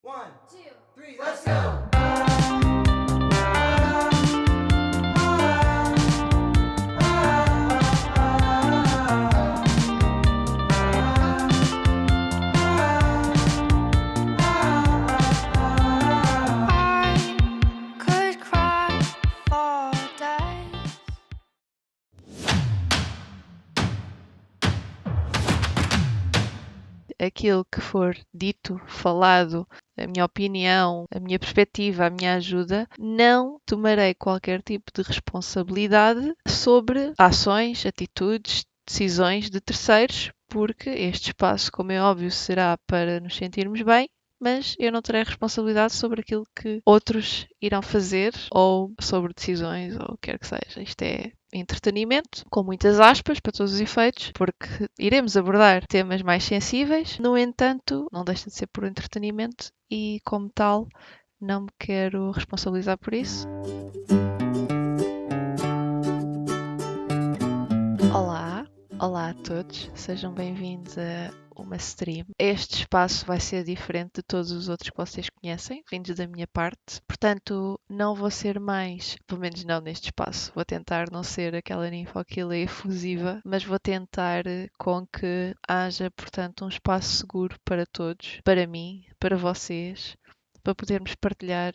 One, two, three, let's go! I could cry for days. Aquilo que for dito, falado, a minha opinião, a minha perspectiva, a minha ajuda, não tomarei qualquer tipo de responsabilidade sobre ações, atitudes, decisões de terceiros, porque este espaço, como é óbvio, será para nos sentirmos bem, mas eu não terei responsabilidade sobre aquilo que outros irão fazer ou sobre decisões ou o que quer que seja. Isto é entretenimento, com muitas aspas para todos os efeitos, porque iremos abordar temas mais sensíveis. No entanto, não deixa de ser por entretenimento e, como tal, não me quero responsabilizar por isso. Olá, olá a todos, sejam bem-vindos a uma stream. Este espaço vai ser diferente de todos os outros que vocês conhecem, vindos da minha parte. Portanto, não vou ser mais, pelo menos não neste espaço, vou tentar não ser aquela ninfoquila efusiva, mas vou tentar com que haja, portanto, um espaço seguro para todos, para mim, para vocês, para podermos partilhar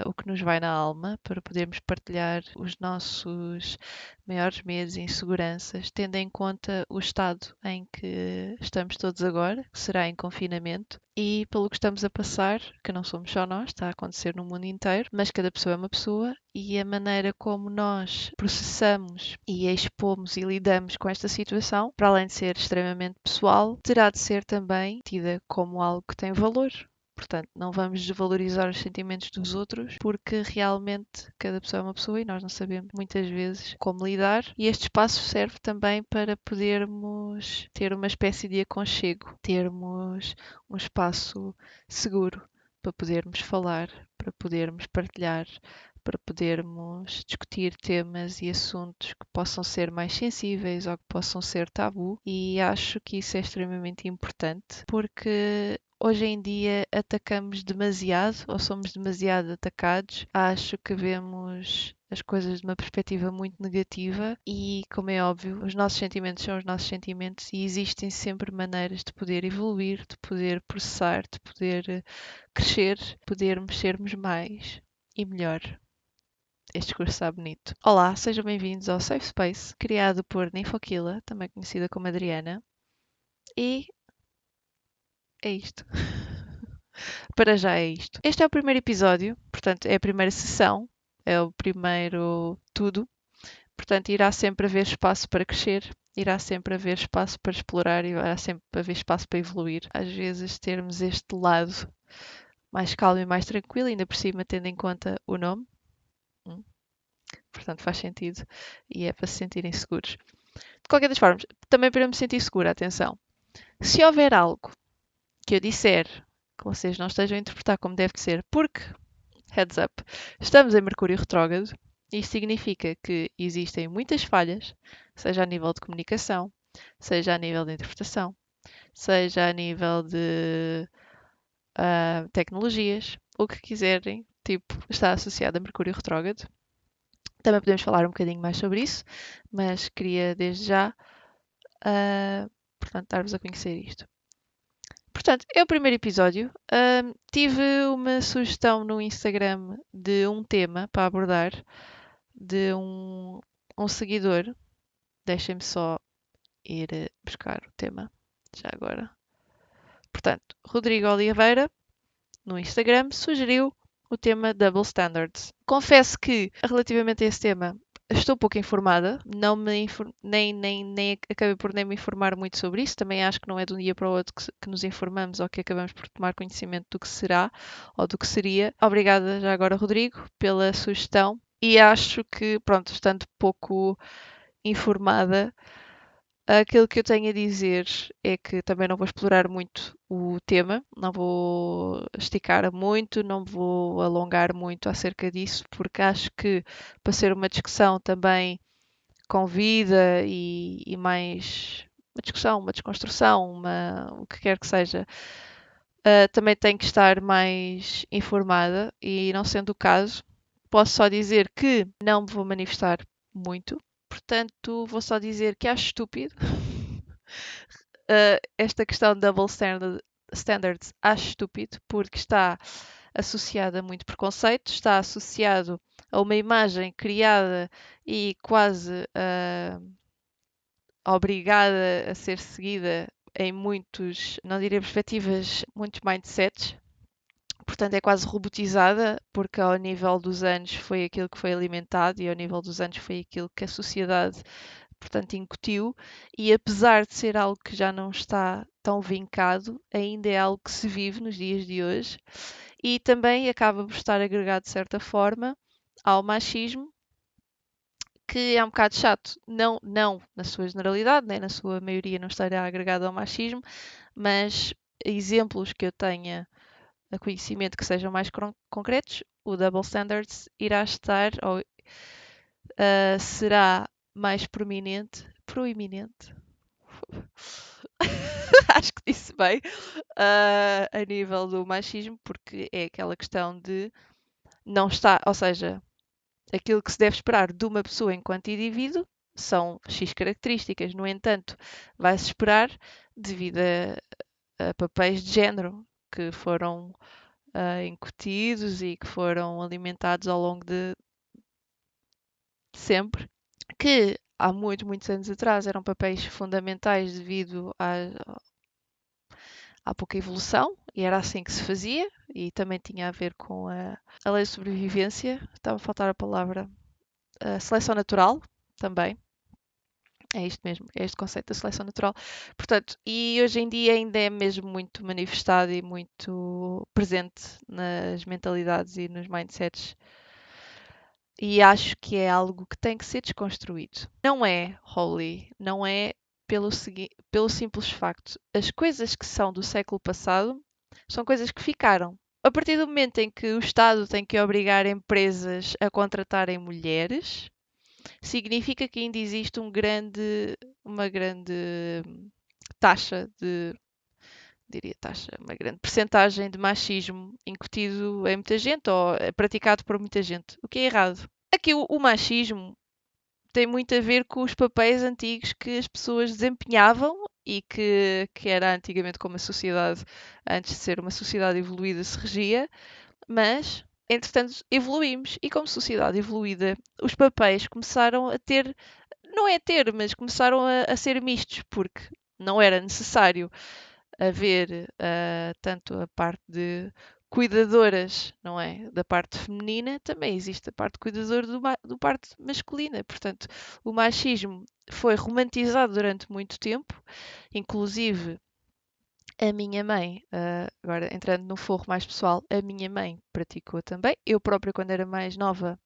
o que nos vai na alma, para podermos partilhar os nossos maiores medos e inseguranças, tendo em conta o estado em que estamos todos agora, que será em confinamento, e pelo que estamos a passar, que não somos só nós, está a acontecer no mundo inteiro, mas cada pessoa é uma pessoa e a maneira como nós processamos e expomos e lidamos com esta situação, para além de ser extremamente pessoal, terá de ser também tida como algo que tem valor. Portanto, não vamos desvalorizar os sentimentos dos outros, porque realmente cada pessoa é uma pessoa e nós não sabemos muitas vezes como lidar. E este espaço serve também para podermos ter uma espécie de aconchego, termos um espaço seguro para podermos falar, para podermos partilhar, para podermos discutir temas e assuntos que possam ser mais sensíveis ou que possam ser tabu. E acho que isso é extremamente importante, porque hoje em dia atacamos demasiado ou somos demasiado atacados. Acho que vemos as coisas de uma perspectiva muito negativa e, como é óbvio, os nossos sentimentos são os nossos sentimentos e existem sempre maneiras de poder evoluir, de poder processar, de poder crescer, podermos sermos mais e melhor. Este discurso está bonito. Olá, sejam bem-vindos ao Safe Space, criado por Ninfoquila, também conhecida como Adriana. E é isto. Para já é isto. Este é o primeiro episódio, portanto, é a primeira sessão, é o primeiro tudo. Portanto, irá sempre haver espaço para crescer, irá sempre haver espaço para explorar, irá sempre haver espaço para evoluir. Às vezes, termos este lado mais calmo e mais tranquilo, ainda por cima, tendo em conta o nome. Portanto, faz sentido e é para se sentirem seguros. De qualquer das formas, também para me sentir segura, atenção. Se houver algo que eu disser que vocês não estejam a interpretar como deve de ser, porque, heads up, estamos em Mercúrio retrógrado, isto significa que existem muitas falhas, seja a nível de comunicação, seja a nível de interpretação, seja a nível de tecnologias, o que quiserem, tipo, está associado a Mercúrio retrógrado. Também podemos falar um bocadinho mais sobre isso, mas queria desde já, portanto, dar-vos a conhecer isto. Portanto, é o primeiro episódio. Tive uma sugestão no Instagram de um tema para abordar de um seguidor. Deixem-me só ir buscar o tema já agora. Portanto, Rodrigo Oliveira, no Instagram, sugeriu o tema Double Standards. Confesso que, relativamente a esse tema, estou pouco informada, não me nem acabei por nem me informar muito sobre isso. Também acho que não é de um dia para o outro que nos informamos ou que acabamos por tomar conhecimento do que será ou do que seria. Obrigada já agora, Rodrigo, pela sugestão. E acho que, pronto, estando pouco informada, aquilo que eu tenho a dizer é que também não vou explorar muito o tema, não vou esticar muito, não vou alongar muito acerca disso, porque acho que para ser uma discussão também com vida e mais uma discussão, uma desconstrução, o que quer que seja, também tenho que estar mais informada e, não sendo o caso, posso só dizer que não me vou manifestar muito. Portanto, vou só dizer que acho estúpido esta questão de standards, acho estúpido porque está associado a muito preconceito, está associado a uma imagem criada e quase obrigada a ser seguida em muitos, não diria perspectivas, muitos mindsets. Portanto, é quase robotizada, porque ao nível dos anos foi aquilo que foi alimentado e ao nível dos anos foi aquilo que a sociedade, portanto, incutiu. E apesar de ser algo que já não está tão vincado, ainda é algo que se vive nos dias de hoje e também acaba por estar agregado de certa forma ao machismo, que é um bocado chato. Não na sua generalidade, nem na sua maioria não estará agregado ao machismo, mas exemplos que eu tenha a conhecimento que sejam mais concretos, o double standards irá estar ou será mais proeminente, acho que disse bem, a nível do machismo, porque é aquela questão de não está, ou seja, aquilo que se deve esperar de uma pessoa enquanto indivíduo são X características. No entanto, vai-se esperar, devido a papéis de género que foram incutidos e que foram alimentados ao longo de sempre, que há muitos anos atrás eram papéis fundamentais devido à pouca evolução e era assim que se fazia e também tinha a ver com a lei de sobrevivência, estava a faltar a palavra, a seleção natural também. É isto mesmo, é este conceito da seleção natural. Portanto, e hoje em dia ainda é mesmo muito manifestado e muito presente nas mentalidades e nos mindsets. E acho que é algo que tem que ser desconstruído. Não é, Holly, não é pelo simples facto. As coisas que são do século passado são coisas que ficaram. A partir do momento em que o Estado tem que obrigar empresas a contratarem mulheres, significa que ainda existe uma grande taxa de, diria taxa, uma grande percentagem de machismo incutido em muita gente ou praticado por muita gente, o que é errado. Aqui o machismo tem muito a ver com os papéis antigos que as pessoas desempenhavam e que era antigamente como a sociedade, antes de ser uma sociedade evoluída, se regia, mas entretanto evoluímos e como sociedade evoluída, os papéis começaram a ter, não é ter, mas começaram a ser mistos, porque não era necessário haver tanto a parte de cuidadoras, não é? Da parte feminina, também existe a parte cuidadora do parte masculina. Portanto, o machismo foi romantizado durante muito tempo, inclusive a minha mãe, agora entrando no forro mais pessoal, a minha mãe praticou também. Eu própria, quando era mais nova,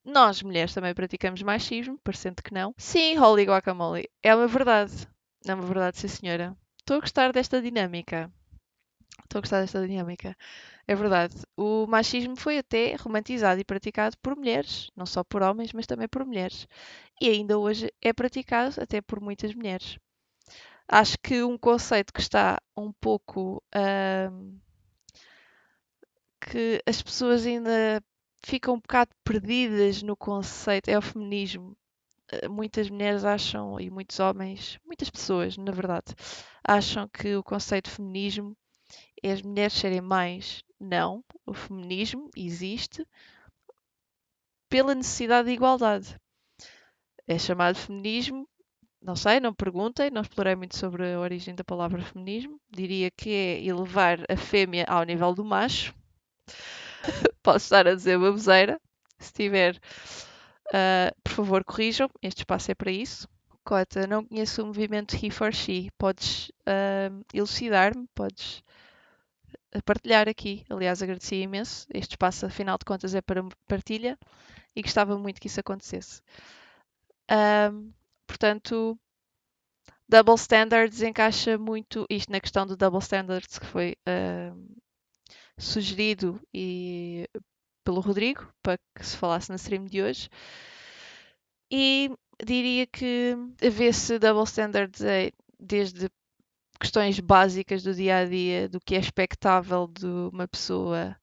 nós mulheres também praticamos machismo, parecendo que não. Sim, Holly Guacamole, é uma verdade. É uma verdade, sim senhora. Estou a gostar desta dinâmica. Estou a gostar desta dinâmica. É verdade. O machismo foi até romantizado e praticado por mulheres, não só por homens, mas também por mulheres. E ainda hoje é praticado até por muitas mulheres. Acho que um conceito que está um pouco. Que as pessoas ainda ficam um bocado perdidas no conceito é o feminismo. Muitas mulheres acham, e muitos homens, muitas pessoas, na verdade, acham que o conceito de feminismo é as mulheres serem mais. Não, o feminismo existe pela necessidade de igualdade. É chamado feminismo, não sei, não perguntem, não explorei muito sobre a origem da palavra feminismo. Diria que é elevar a fêmea ao nível do macho. Posso estar a dizer baboseira. Se tiver, por favor, corrijam. Este espaço é para isso. Cota, não conheço o movimento He for She. Podes elucidar-me? Podes partilhar aqui. Aliás, agradecia imenso. Este espaço, afinal de contas, é para partilha e gostava muito que isso acontecesse. Portanto, double standards encaixa muito isto na questão do double standards que foi sugerido pelo Rodrigo para que se falasse na stream de hoje. E diria que vê-se double standards desde questões básicas do dia a dia, do que é expectável de uma pessoa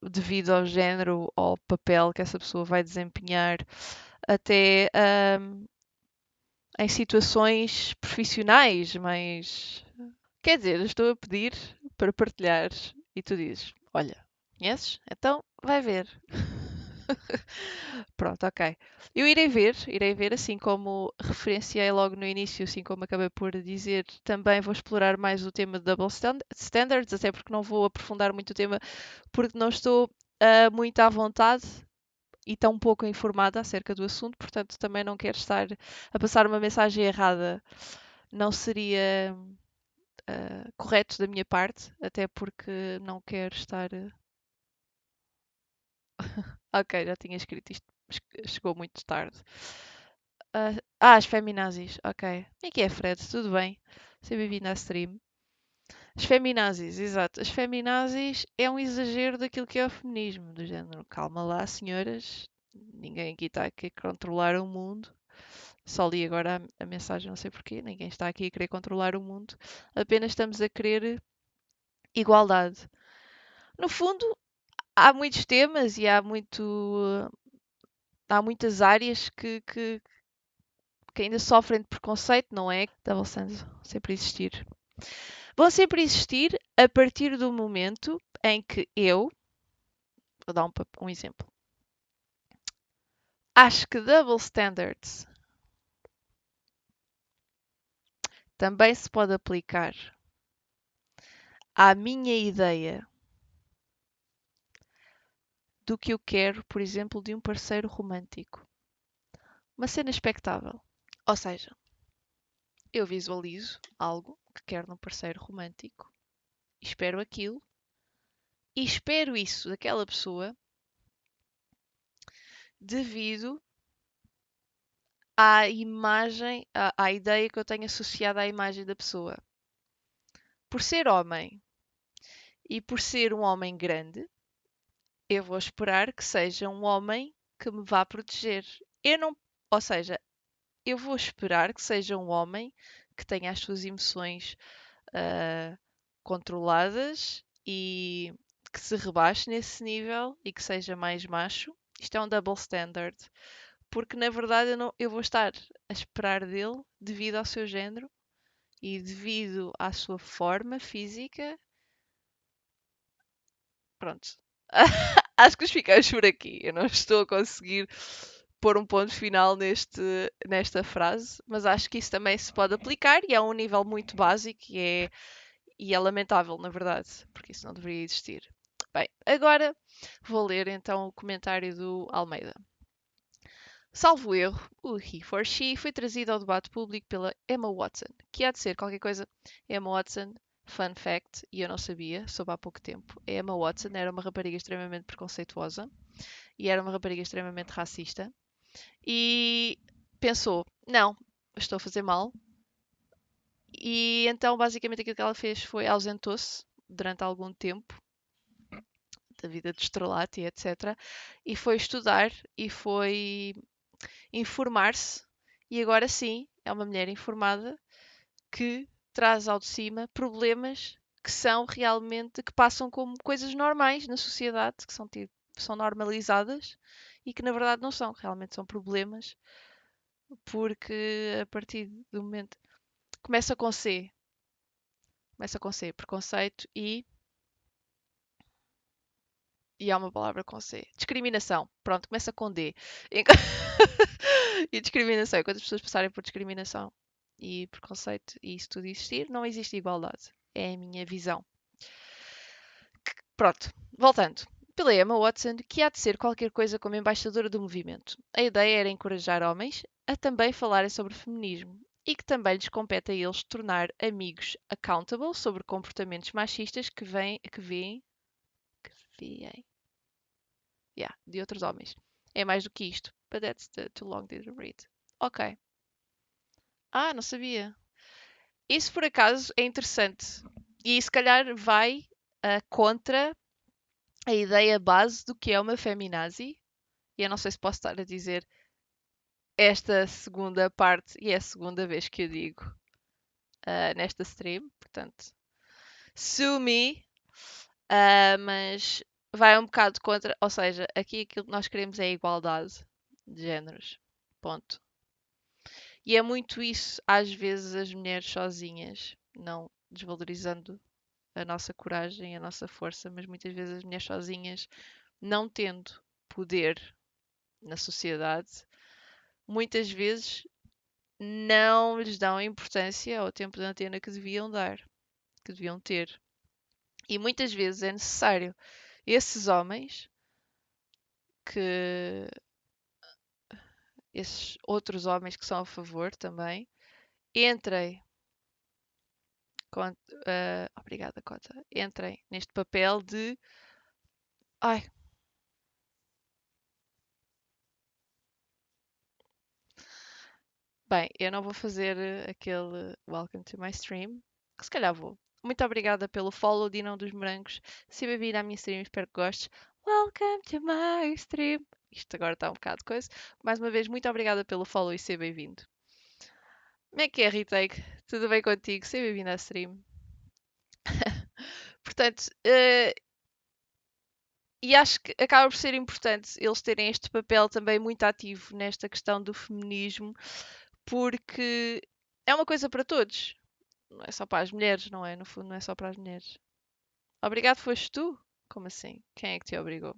devido ao género ou ao papel que essa pessoa vai desempenhar, até em situações profissionais, mas quer dizer, eu estou a pedir para partilhares e tu dizes: Olha, conheces? Então vai ver. Pronto, ok. Eu irei ver, assim como referenciei logo no início, assim como acabei por dizer, também vou explorar mais o tema de double standards, até porque não vou aprofundar muito o tema, porque não estou muito à vontade e tão pouco informada acerca do assunto, portanto também não quero estar a passar uma mensagem errada. Não seria correto da minha parte, até porque não quero estar. Ok, já tinha escrito isto, mas chegou muito tarde. As feminazis, ok. E aqui é Fred, tudo bem? Seja bem-vindo à stream. As feminazis, exato. As feminazis é um exagero daquilo que é o feminismo, do género. Calma lá, senhoras. Ninguém aqui está a querer controlar o mundo. Só li agora a mensagem, não sei porquê. Ninguém está aqui a querer controlar o mundo. Apenas estamos a querer igualdade. No fundo, há muitos temas e há muitas áreas que ainda sofrem de preconceito, não é? Double standards sempre existir. Vão sempre existir a partir do momento em que eu, vou dar um exemplo, acho que double standards também se pode aplicar à minha ideia do que eu quero, por exemplo, de um parceiro romântico. Uma cena expectável. Ou seja, eu visualizo algo que quero num parceiro romântico, espero aquilo e espero isso daquela pessoa devido à imagem, à ideia que eu tenho associada à imagem da pessoa. Por ser homem e por ser um homem grande, eu vou esperar que seja um homem que me vá proteger. Eu não, ou seja, eu vou esperar que seja um homem que tenha as suas emoções controladas e que se rebaixe nesse nível e que seja mais macho. Isto é um double standard. Porque na verdade eu vou estar a esperar dele devido ao seu género e devido à sua forma física. Pronto. Acho que os ficamos por aqui. Eu não estou a conseguir pôr um ponto final nesta frase, mas acho que isso também se pode aplicar e é um nível muito básico e é lamentável, na verdade, porque isso não deveria existir. Bem, agora vou ler então o comentário do Almeida. Salvo erro, o He for She foi trazido ao debate público pela Emma Watson, que há de ser qualquer coisa. Emma Watson, fun fact, e eu não sabia, soube há pouco tempo. A Emma Watson era uma rapariga extremamente preconceituosa e era uma rapariga extremamente racista. E pensou: não, estou a fazer mal. E então, basicamente, aquilo que ela fez foi ausentou-se durante algum tempo da vida de estrelate e etc. E foi estudar e foi informar-se e agora sim é uma mulher informada que traz ao de cima problemas que são realmente, que passam como coisas normais na sociedade, que são normalizadas e que na verdade não são, realmente são problemas, porque a partir do momento começa com C, preconceito e há uma palavra com C. Discriminação. Pronto, começa com D. E discriminação. Quando as pessoas passarem por discriminação e preconceito e isso tudo existir, não existe igualdade. É a minha visão. Pronto, voltando. Pela Emma Watson, que há de ser qualquer coisa como embaixadora do movimento. A ideia era encorajar homens a também falarem sobre feminismo e que também lhes compete a eles tornar amigos accountable sobre comportamentos machistas que veem de outros homens. É mais do que isto. But that's too long to read. Ok. Ah, não sabia. Isso por acaso é interessante. E se calhar vai contra a ideia base do que é uma feminazi. E eu não sei se posso estar a dizer esta segunda parte, e é a segunda vez que eu digo nesta stream, portanto, sue me, mas vai um bocado contra, ou seja, aqui aquilo que nós queremos é a igualdade de géneros, ponto. E é muito isso, às vezes, as mulheres sozinhas, não desvalorizando a nossa coragem, a nossa força, mas muitas vezes as mulheres sozinhas, não tendo poder na sociedade, muitas vezes não lhes dão a importância ao tempo de antena que deviam dar, que deviam ter. E muitas vezes é necessário esses homens que esses outros homens que são a favor também entrem obrigada, Cota. Entrem neste papel de ai, bem, eu não vou fazer aquele Welcome to my stream, que se calhar vou. Muito obrigada pelo follow, Dinão dos Morangos. Se bem-vindo à minha stream, espero que gostes. Welcome to my stream. Isto agora está um bocado de coisa. Mais uma vez, muito obrigada pelo follow e seja bem-vindo. Como é que é, Retake? Tudo bem contigo? Seja bem-vindo à stream. Portanto, e acho que acaba por ser importante eles terem este papel também muito ativo nesta questão do feminismo, porque é uma coisa para todos. Não é só para as mulheres, não é? No fundo, não é só para as mulheres. Obrigado, foste tu? Como assim? Quem é que te obrigou?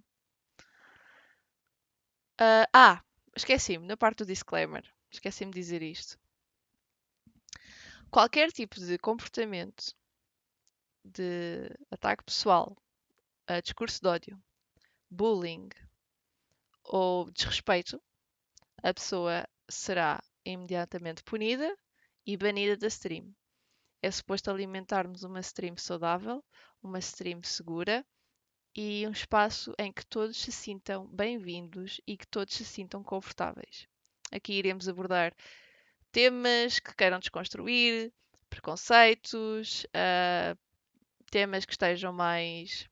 Esqueci-me, na parte do disclaimer. Esqueci-me de dizer isto. Qualquer tipo de comportamento de ataque pessoal, discurso de ódio, bullying ou desrespeito, a pessoa será imediatamente punida e banida da stream. É suposto alimentarmos uma stream saudável, uma stream segura e um espaço em que todos se sintam bem-vindos e que todos se sintam confortáveis. Aqui iremos abordar temas que queiram desconstruir, preconceitos, temas que estejam mais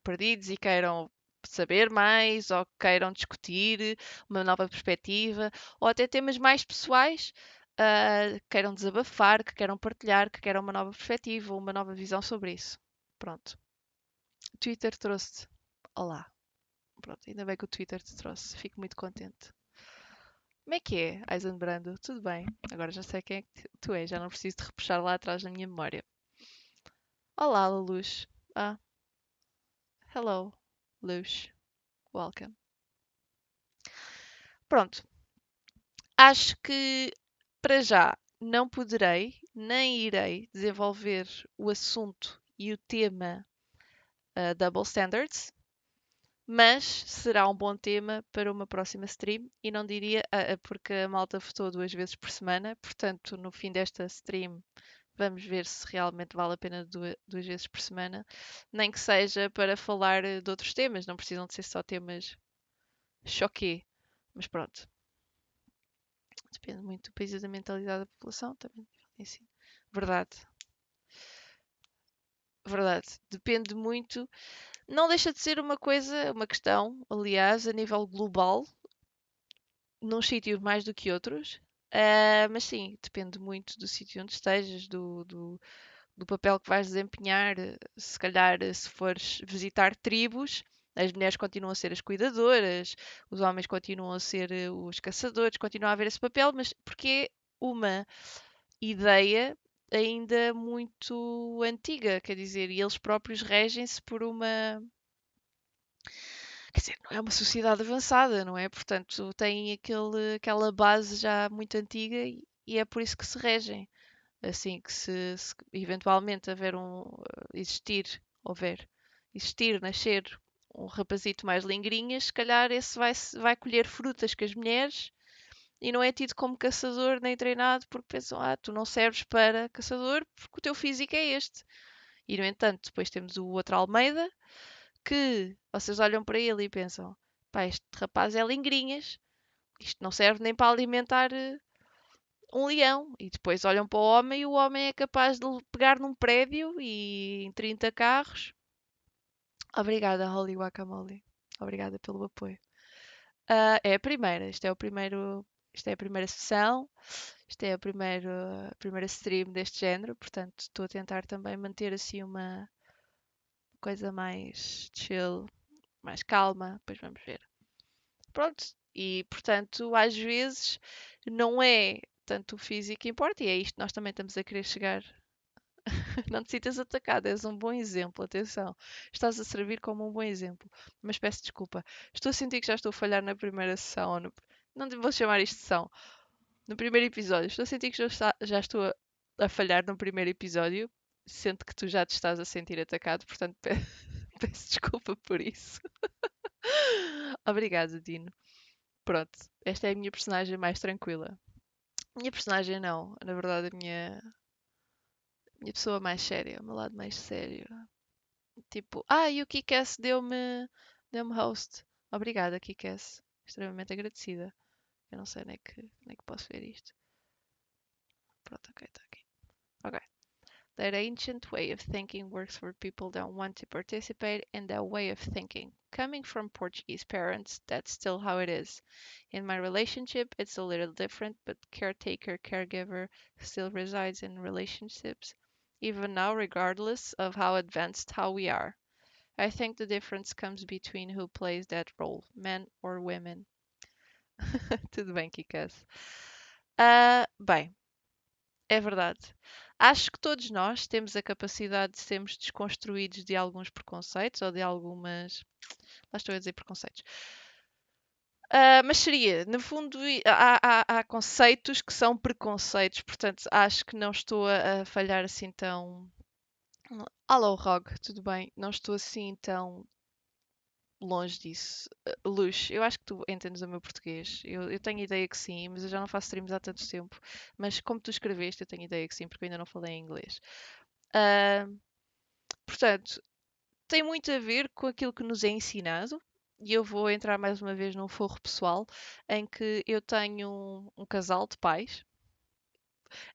perdidos e queiram saber mais ou queiram discutir uma nova perspectiva, ou até temas mais pessoais, que queiram desabafar, que queiram partilhar, que queiram uma nova perspectiva, uma nova visão sobre isso. Pronto. O Twitter trouxe-te. Olá. Pronto, ainda bem que o Twitter te trouxe. Fico muito contente. Como é que é, Aizen Brando? Tudo bem? Agora já sei quem é que tu és, já não preciso de repuxar lá atrás na minha memória. Olá, Luz. Hello, Luz. Welcome. Pronto. Acho que para já não poderei nem irei desenvolver o assunto e o tema Double Standards, mas será um bom tema para uma próxima stream e não diria, porque a malta votou 2 vezes por semana, portanto, no fim desta stream vamos ver se realmente vale a pena 2 vezes por semana, nem que seja para falar de outros temas, não precisam de ser só temas choqué, mas pronto. Depende muito do país e da mentalidade da população também. Assim. Verdade. Verdade. Depende muito. Não deixa de ser uma coisa, uma questão, aliás, a nível global, num sítio mais do que outros. Mas sim, depende muito do sítio onde estejas, do papel que vais desempenhar. Se calhar, se fores visitar tribos, as mulheres continuam a ser as cuidadoras, os homens continuam a ser os caçadores, continua a haver esse papel, mas porque é uma ideia ainda muito antiga, quer dizer, e eles próprios regem-se por uma. Quer dizer, não é uma sociedade avançada, não é? Portanto, têm aquela base já muito antiga e é por isso que se regem. Assim que se eventualmente existir, nascer um rapazito mais lingrinhas, se calhar esse vai colher frutas que as mulheres e não é tido como caçador nem treinado porque pensam, tu não serves para caçador porque o teu físico é este. E no entanto, depois temos o outro Almeida que vocês olham para ele e pensam, pá, este rapaz é lingrinhas, isto não serve nem para alimentar um leão. E depois olham para o homem e o homem é capaz de pegar num prédio e em 30 carros. Obrigada, Holly Guacamole. Obrigada pelo apoio. É a primeira, Isto é a primeira sessão, isto é a primeira stream deste género, portanto estou a tentar também manter assim uma coisa mais chill, mais calma, depois vamos ver. Pronto, e portanto às vezes não é tanto o físico que importa, e é isto que nós também estamos a querer chegar. Não te sintas atacado, és um bom exemplo, atenção. Estás a servir como um bom exemplo. Mas peço desculpa. Estou a sentir que já estou a falhar na primeira sessão. Não vou chamar isto de sessão. No primeiro episódio. Estou a sentir que já estou a falhar no primeiro episódio. Sendo que tu já te estás a sentir atacado, portanto peço desculpa por isso. Obrigada, Dino. Pronto, esta é a minha personagem mais tranquila. Minha personagem não, na verdade a minha pessoa mais séria, o meu lado mais sério. Tipo, e o Kikass deu-me host. Obrigada, Kikass. Extremamente agradecida. Eu não sei nem que posso ver isto. Pronto, ok, está aqui. Ok. That ancient way of thinking works for people that want to participate in that way of thinking. Coming from Portuguese parents, that's still how it is. In my relationship, it's a little different, but caretaker, caregiver still resides in relationships, even now, regardless of how advanced how we are. I think the difference comes between who plays that role, men or women. Tudo bem, Kikas. Bem, é verdade. Acho que todos nós temos a capacidade de sermos desconstruídos de alguns preconceitos ou de algumas. Lá estou a dizer preconceitos. Mas seria, no fundo, há conceitos que são preconceitos, portanto, acho que não estou a falhar assim tão. Alô, Rog, tudo bem? Não estou assim tão longe disso. Luz, eu acho que tu entendes o meu português. Eu tenho ideia que sim, mas eu já não faço streams há tanto tempo. Mas como tu escreveste, eu tenho ideia que sim, porque eu ainda não falei em inglês. Ah, portanto, tem muito a ver com aquilo que nos é ensinado. E eu vou entrar mais uma vez num forro pessoal, em que eu tenho um casal de pais,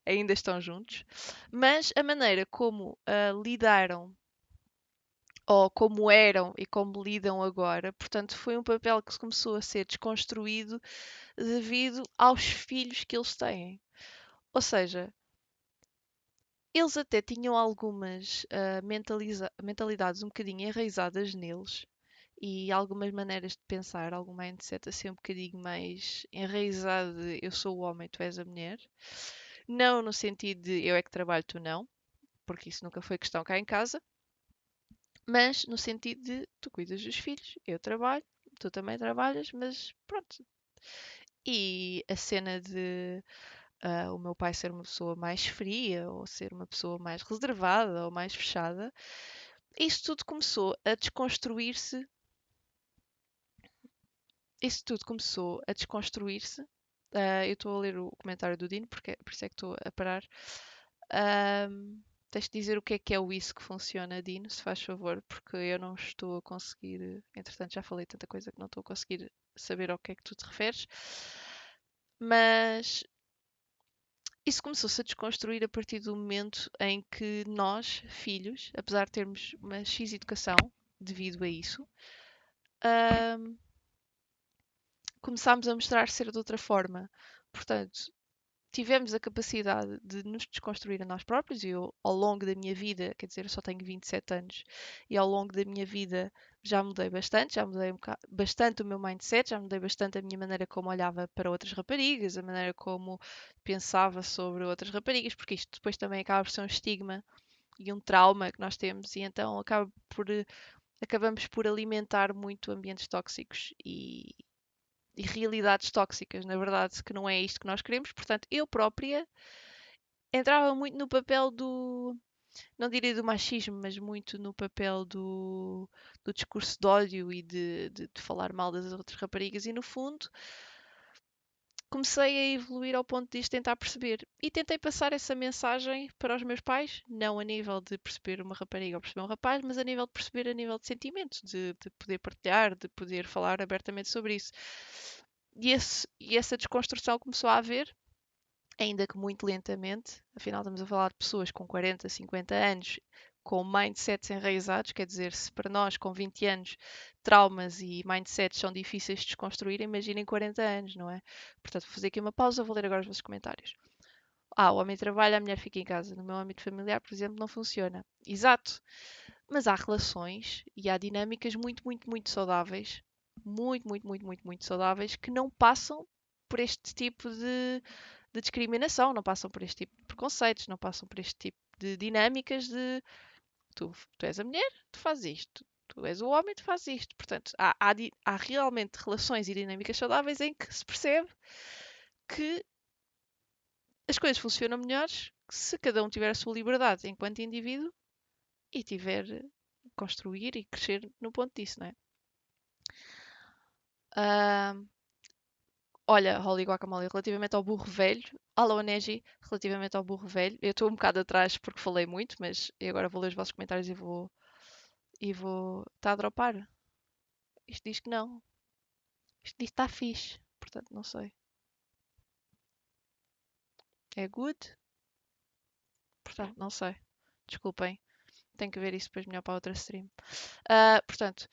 ainda estão juntos, mas a maneira como lidaram ou como eram e como lidam agora. Portanto, foi um papel que começou a ser desconstruído devido aos filhos que eles têm. Ou seja, eles até tinham algumas mentalidades um bocadinho enraizadas neles e algumas maneiras de pensar, algum mindset assim um bocadinho mais enraizado de eu sou o homem, tu és a mulher. Não no sentido de eu é que trabalho, tu não, porque isso nunca foi questão cá em casa, mas no sentido de tu cuidas dos filhos, eu trabalho, tu também trabalhas, mas pronto. E a cena de o meu pai ser uma pessoa mais fria, ou ser uma pessoa mais reservada, ou mais fechada, isso tudo começou a desconstruir-se. Isso tudo começou a desconstruir-se. Eu estou a ler o comentário do Dino, por isso é que estou a parar. Tens de dizer o que é o isso que funciona, Dino, se faz favor, porque eu não estou a conseguir. Entretanto, já falei tanta coisa que não estou a conseguir saber ao que é que tu te referes. Mas isso começou-se a desconstruir a partir do momento em que nós, filhos, apesar de termos uma X educação devido a isso, ahm, começámos a mostrar ser de outra forma. Portanto, tivemos a capacidade de nos desconstruir a nós próprios e eu, ao longo da minha vida, quer dizer, eu só tenho 27 anos, e ao longo da minha vida já mudei bastante, já mudei bastante o meu mindset, já mudei bastante a minha maneira como olhava para outras raparigas, a maneira como pensava sobre outras raparigas, porque isto depois também acaba por ser um estigma e um trauma que nós temos, e então acabamos por alimentar muito ambientes tóxicos e realidades tóxicas, na verdade, que não é isto que nós queremos. Portanto, eu própria entrava muito no papel do, não diria do machismo, mas muito no papel do discurso de ódio e de falar mal das outras raparigas. E no fundo, comecei a evoluir ao ponto de isto tentar perceber. E tentei passar essa mensagem para os meus pais, não a nível de perceber uma rapariga ou perceber um rapaz, mas a nível de perceber a nível de sentimentos, de poder partilhar, de poder falar abertamente sobre isso. E essa desconstrução começou a haver, ainda que muito lentamente. Afinal, estamos a falar de pessoas com 40, 50 anos, com mindsets enraizados, quer dizer, se para nós com 20 anos traumas e mindsets são difíceis de desconstruir, imaginem 40 anos, não é? Portanto, vou fazer aqui uma pausa, vou ler agora os vossos comentários. O homem trabalha, a mulher fica em casa. No meu âmbito familiar, por exemplo, não funciona. Exato. Mas há relações e há dinâmicas muito saudáveis, muito saudáveis, que não passam por este tipo de discriminação, não passam por este tipo de preconceitos, não passam por este tipo de dinâmicas de tu és a mulher, tu fazes isto. Tu és o homem, tu fazes isto. Portanto, há realmente relações e dinâmicas saudáveis em que se percebe que as coisas funcionam melhores se cada um tiver a sua liberdade enquanto indivíduo e tiver construir e crescer no ponto disso, não é? Olha, Holly Guacamole, relativamente ao burro velho, alô Neji, relativamente ao burro velho, eu estou um bocado atrás porque falei muito, mas eu agora vou ler os vossos comentários e vou. Está a dropar? Isto diz que não. Isto diz que está fixe, portanto não sei. É good? Portanto, não sei. Desculpem. Tenho que ver isso depois melhor para outra stream. Portanto,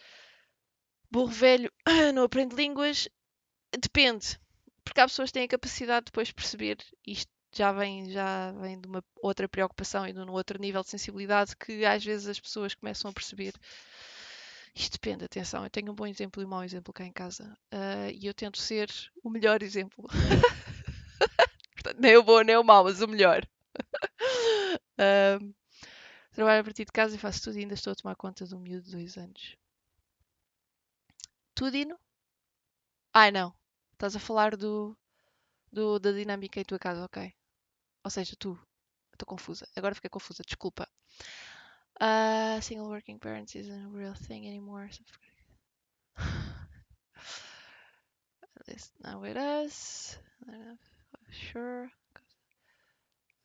burro velho não aprende línguas. Depende. Porque há pessoas que têm a capacidade de depois perceber isto. Já vem de uma outra preocupação e de um outro nível de sensibilidade que às vezes as pessoas começam a perceber. Isto depende, atenção, eu tenho um bom exemplo e um mau exemplo cá em casa. E eu tento ser o melhor exemplo. Portanto, nem o bom nem o mau, mas o melhor. Trabalho a partir de casa e faço tudo e ainda estou a tomar conta de um miúdo de 2 anos. Tudino? Ai não. Estás a falar da dinâmica em tua casa, ok. Ou seja, tu. Estou confusa. Agora fiquei confusa, desculpa. Single working parents isn't a real thing anymore. This now with us. Sure.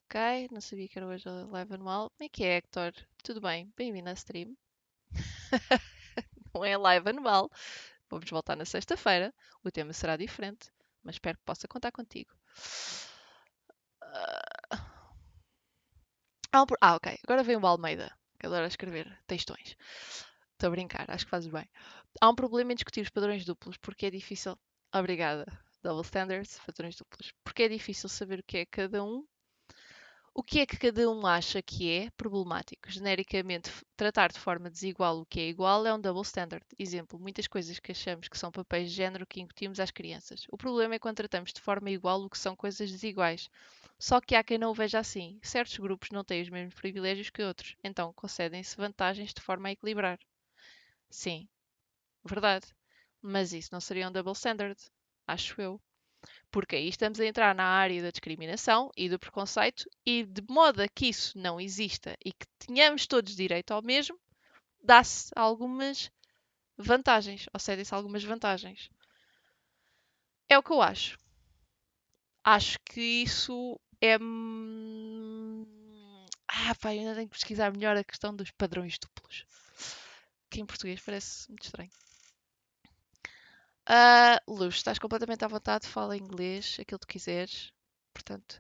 Ok, não sabia que era hoje a live anual. Como é que é, Hector? Tudo bem? Bem-vindo à stream. Não é a live anual. Vamos voltar na sexta-feira. O tema será diferente, mas espero que possa contar contigo. Ok. Agora vem o Almeida, que adora escrever textões. Estou a brincar, acho que fazes bem. Há um problema em discutir os padrões duplos, porque é difícil. Obrigada. Double standards, padrões duplos. Porque é difícil saber o que é cada um. O que é que cada um acha que é problemático? Genericamente, tratar de forma desigual o que é igual é um double standard. Exemplo, muitas coisas que achamos que são papéis de género que incutimos às crianças. O problema é quando tratamos de forma igual o que são coisas desiguais. Só que há quem não o veja assim. Certos grupos não têm os mesmos privilégios que outros, então concedem-se vantagens de forma a equilibrar. Sim, verdade. Mas isso não seria um double standard, acho eu. Porque aí estamos a entrar na área da discriminação e do preconceito, e de modo a que isso não exista e que tenhamos todos direito ao mesmo, dá-se algumas vantagens, ou cedem-se algumas vantagens. É o que eu acho. Acho que isso é. Pá, eu ainda tenho que pesquisar melhor a questão dos padrões duplos. Que em português parece muito estranho. Luz, estás completamente à vontade, fala inglês, aquilo que tu quiseres. Portanto,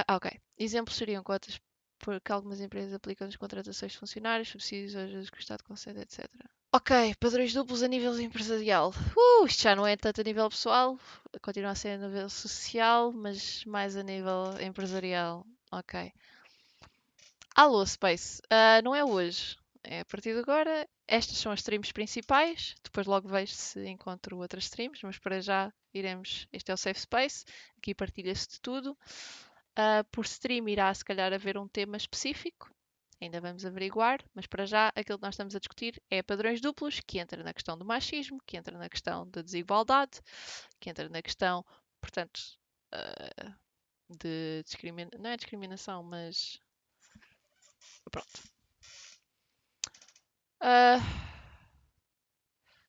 ok. Exemplos seriam cotas porque algumas empresas aplicam nas contratações de funcionários, subsídios, ajudas que o Estado concede, etc. Ok, padrões duplos a nível empresarial. Isto já não é tanto a nível pessoal, continua a ser a nível social, mas mais a nível empresarial. Ok. Alô, Space. Não é hoje. É a partir de agora. Estas são as streams principais. Depois logo vejo se encontro outras streams, mas para já iremos. Este é o Safe Space. Aqui partilha-se de tudo. Por stream irá se calhar haver um tema específico. Ainda vamos averiguar, mas para já aquilo que nós estamos a discutir é padrões duplos, que entra na questão do machismo, que entra na questão da desigualdade, que entra na questão, portanto, de discriminação. Não é discriminação, mas. Pronto.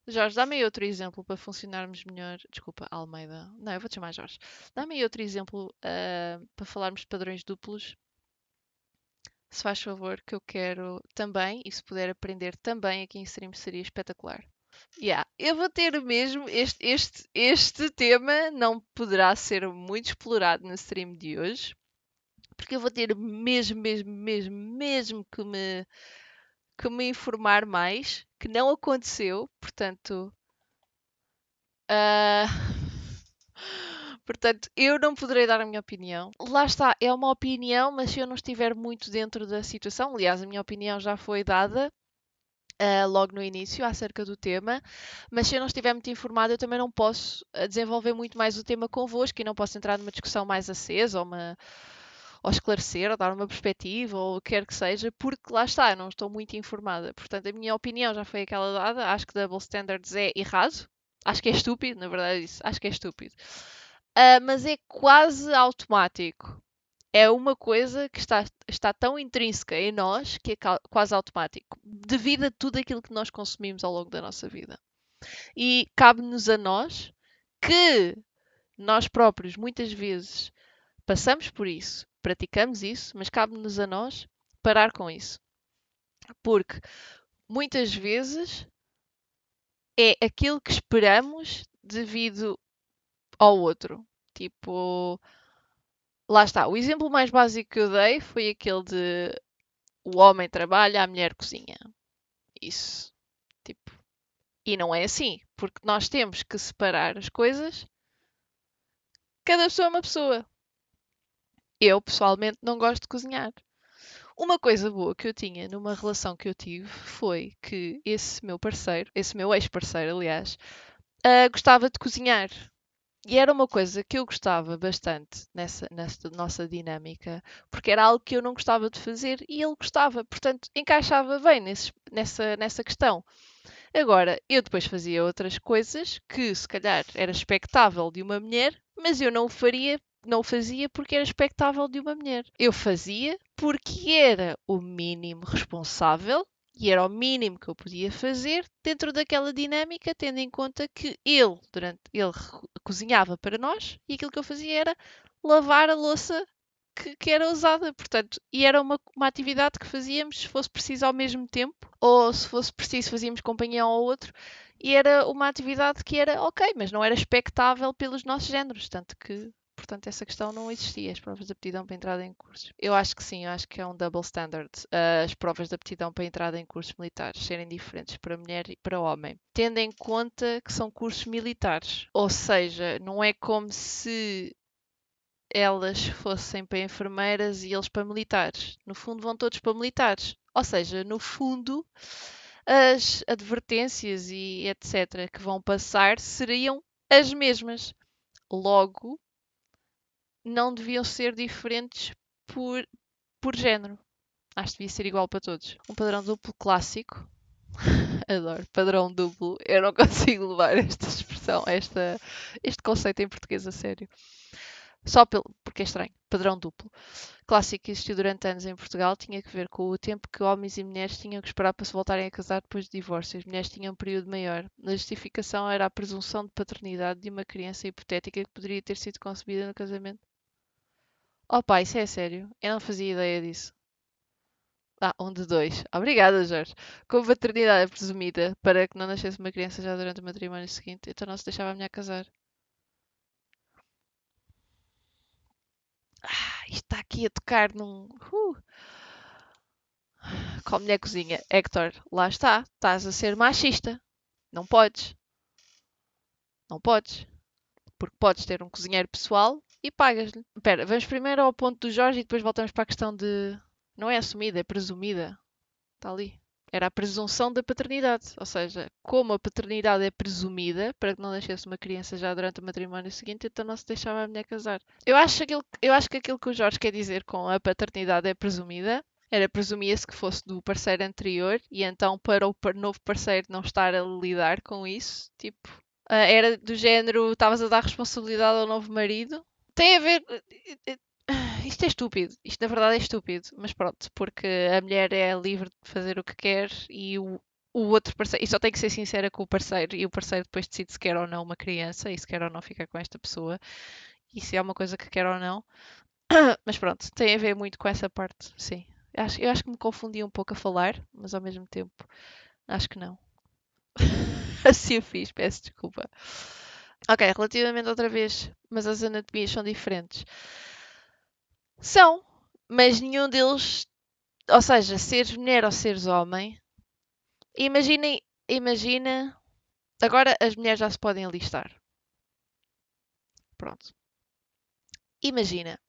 Jorge, dá-me aí outro exemplo para funcionarmos melhor. Desculpa, Almeida. Não, eu vou te chamar Jorge. Dá-me aí outro exemplo para falarmos de padrões duplos. Se faz favor, que eu quero também, e se puder aprender também aqui em stream seria espetacular. Eu vou ter mesmo. Este tema não poderá ser muito explorado na stream de hoje, porque eu vou ter mesmo que me informar mais, que não aconteceu, portanto, ah, portanto, eu não poderei dar a minha opinião. Lá está, é uma opinião, mas se eu não estiver muito dentro da situação, aliás, a minha opinião já foi dada logo no início acerca do tema, mas se eu não estiver muito informada, eu também não posso desenvolver muito mais o tema convosco e não posso entrar numa discussão mais acesa ou esclarecer, ou dar uma perspectiva, ou o que quer que seja, porque lá está, eu não estou muito informada. Portanto, a minha opinião já foi aquela dada, acho que double standards é errado, acho que é estúpido, na verdade é isso, acho que é estúpido. Mas é quase automático. É uma coisa que está tão intrínseca em nós que é quase automático, devido a tudo aquilo que nós consumimos ao longo da nossa vida. E cabe-nos a nós que nós próprios, muitas vezes, passamos por isso, praticamos isso, mas cabe-nos a nós parar com isso. Porque muitas vezes é aquilo que esperamos devido ao outro. Tipo, lá está. O exemplo mais básico que eu dei foi aquele de o homem trabalha, a mulher cozinha. Isso. Tipo, e não é assim, porque nós temos que separar as coisas. Cada pessoa é uma pessoa. Eu, pessoalmente, não gosto de cozinhar. Uma coisa boa que eu tinha numa relação que eu tive foi que esse meu ex-parceiro, aliás, gostava de cozinhar. E era uma coisa que eu gostava bastante nessa nossa dinâmica, porque era algo que eu não gostava de fazer e ele gostava, portanto, encaixava bem nessa questão. Agora, eu depois fazia outras coisas que se calhar era expectável de uma mulher, mas eu não o fazia porque era expectável de uma mulher. Eu fazia porque era o mínimo responsável e era o mínimo que eu podia fazer dentro daquela dinâmica, tendo em conta que ele cozinhava para nós e aquilo que eu fazia era lavar a louça que era usada, portanto, e era uma atividade que fazíamos se fosse preciso ao mesmo tempo, ou se fosse preciso fazíamos companhia um ao outro, e era uma atividade que era ok, mas não era expectável pelos nossos géneros, tanto que, portanto, essa questão não existia, as provas de aptidão para entrada em cursos. Eu acho que sim, eu acho que é um double standard, as provas de aptidão para entrada em cursos militares serem diferentes para mulher e para homem, tendo em conta que são cursos militares, ou seja, não é como se elas fossem para enfermeiras e eles para militares. No fundo, vão todos para militares. Ou seja, no fundo, as advertências e etc. que vão passar seriam as mesmas. Logo, não deviam ser diferentes por género. Acho que devia ser igual para todos. Um padrão duplo clássico. Adoro. Padrão duplo. Eu não consigo levar esta expressão, este conceito em português a sério. Só porque é estranho. Padrão duplo. Clássico que existiu durante anos em Portugal tinha que ver com o tempo que homens e mulheres tinham que esperar para se voltarem a casar depois de divórcio. As mulheres tinham um período maior. A justificação era a presunção de paternidade de uma criança hipotética que poderia ter sido concebida no casamento. Oh pá, isso é sério? Eu não fazia ideia disso. Ah, um de dois. Obrigada, Jorge. Como a paternidade é presumida para que não nascesse uma criança já durante o matrimónio seguinte, então não se deixava a mulher casar. Isto está aqui a tocar num. Com a mulher cozinha. Hector, lá está. Estás a ser machista. Não podes. Não podes. Porque podes ter um cozinheiro pessoal e pagas-lhe. Espera, vamos primeiro ao ponto do Jorge e depois voltamos para a questão de. Não é assumida, é presumida. Está ali. Era a presunção da paternidade. Ou seja, como a paternidade é presumida para que não deixasse uma criança já durante o matrimónio seguinte, então não se deixava a mulher casar. Eu acho que aquilo que o Jorge quer dizer com a paternidade é presumida era presumia-se que fosse do parceiro anterior e então para o novo parceiro não estar a lidar com isso, tipo, era do género, estavas a dar responsabilidade ao novo marido. Tem a ver. Isto é estúpido. Isto na verdade é estúpido. Mas pronto, porque a mulher é livre de fazer o que quer e o outro parceiro. E só tem que ser sincera com o parceiro. E o parceiro depois decide se quer ou não uma criança e se quer ou não ficar com esta pessoa. E se é uma coisa que quer ou não. Mas pronto, tem a ver muito com essa parte, sim. Eu acho que me confundi um pouco a falar, mas ao mesmo tempo acho que não. Assim eu fiz, peço desculpa. Ok, relativamente outra vez, mas as anatomias são diferentes. São, mas nenhum deles, ou seja, seres mulher ou seres homem, imagina, agora as mulheres já se podem alistar. Pronto. Imagina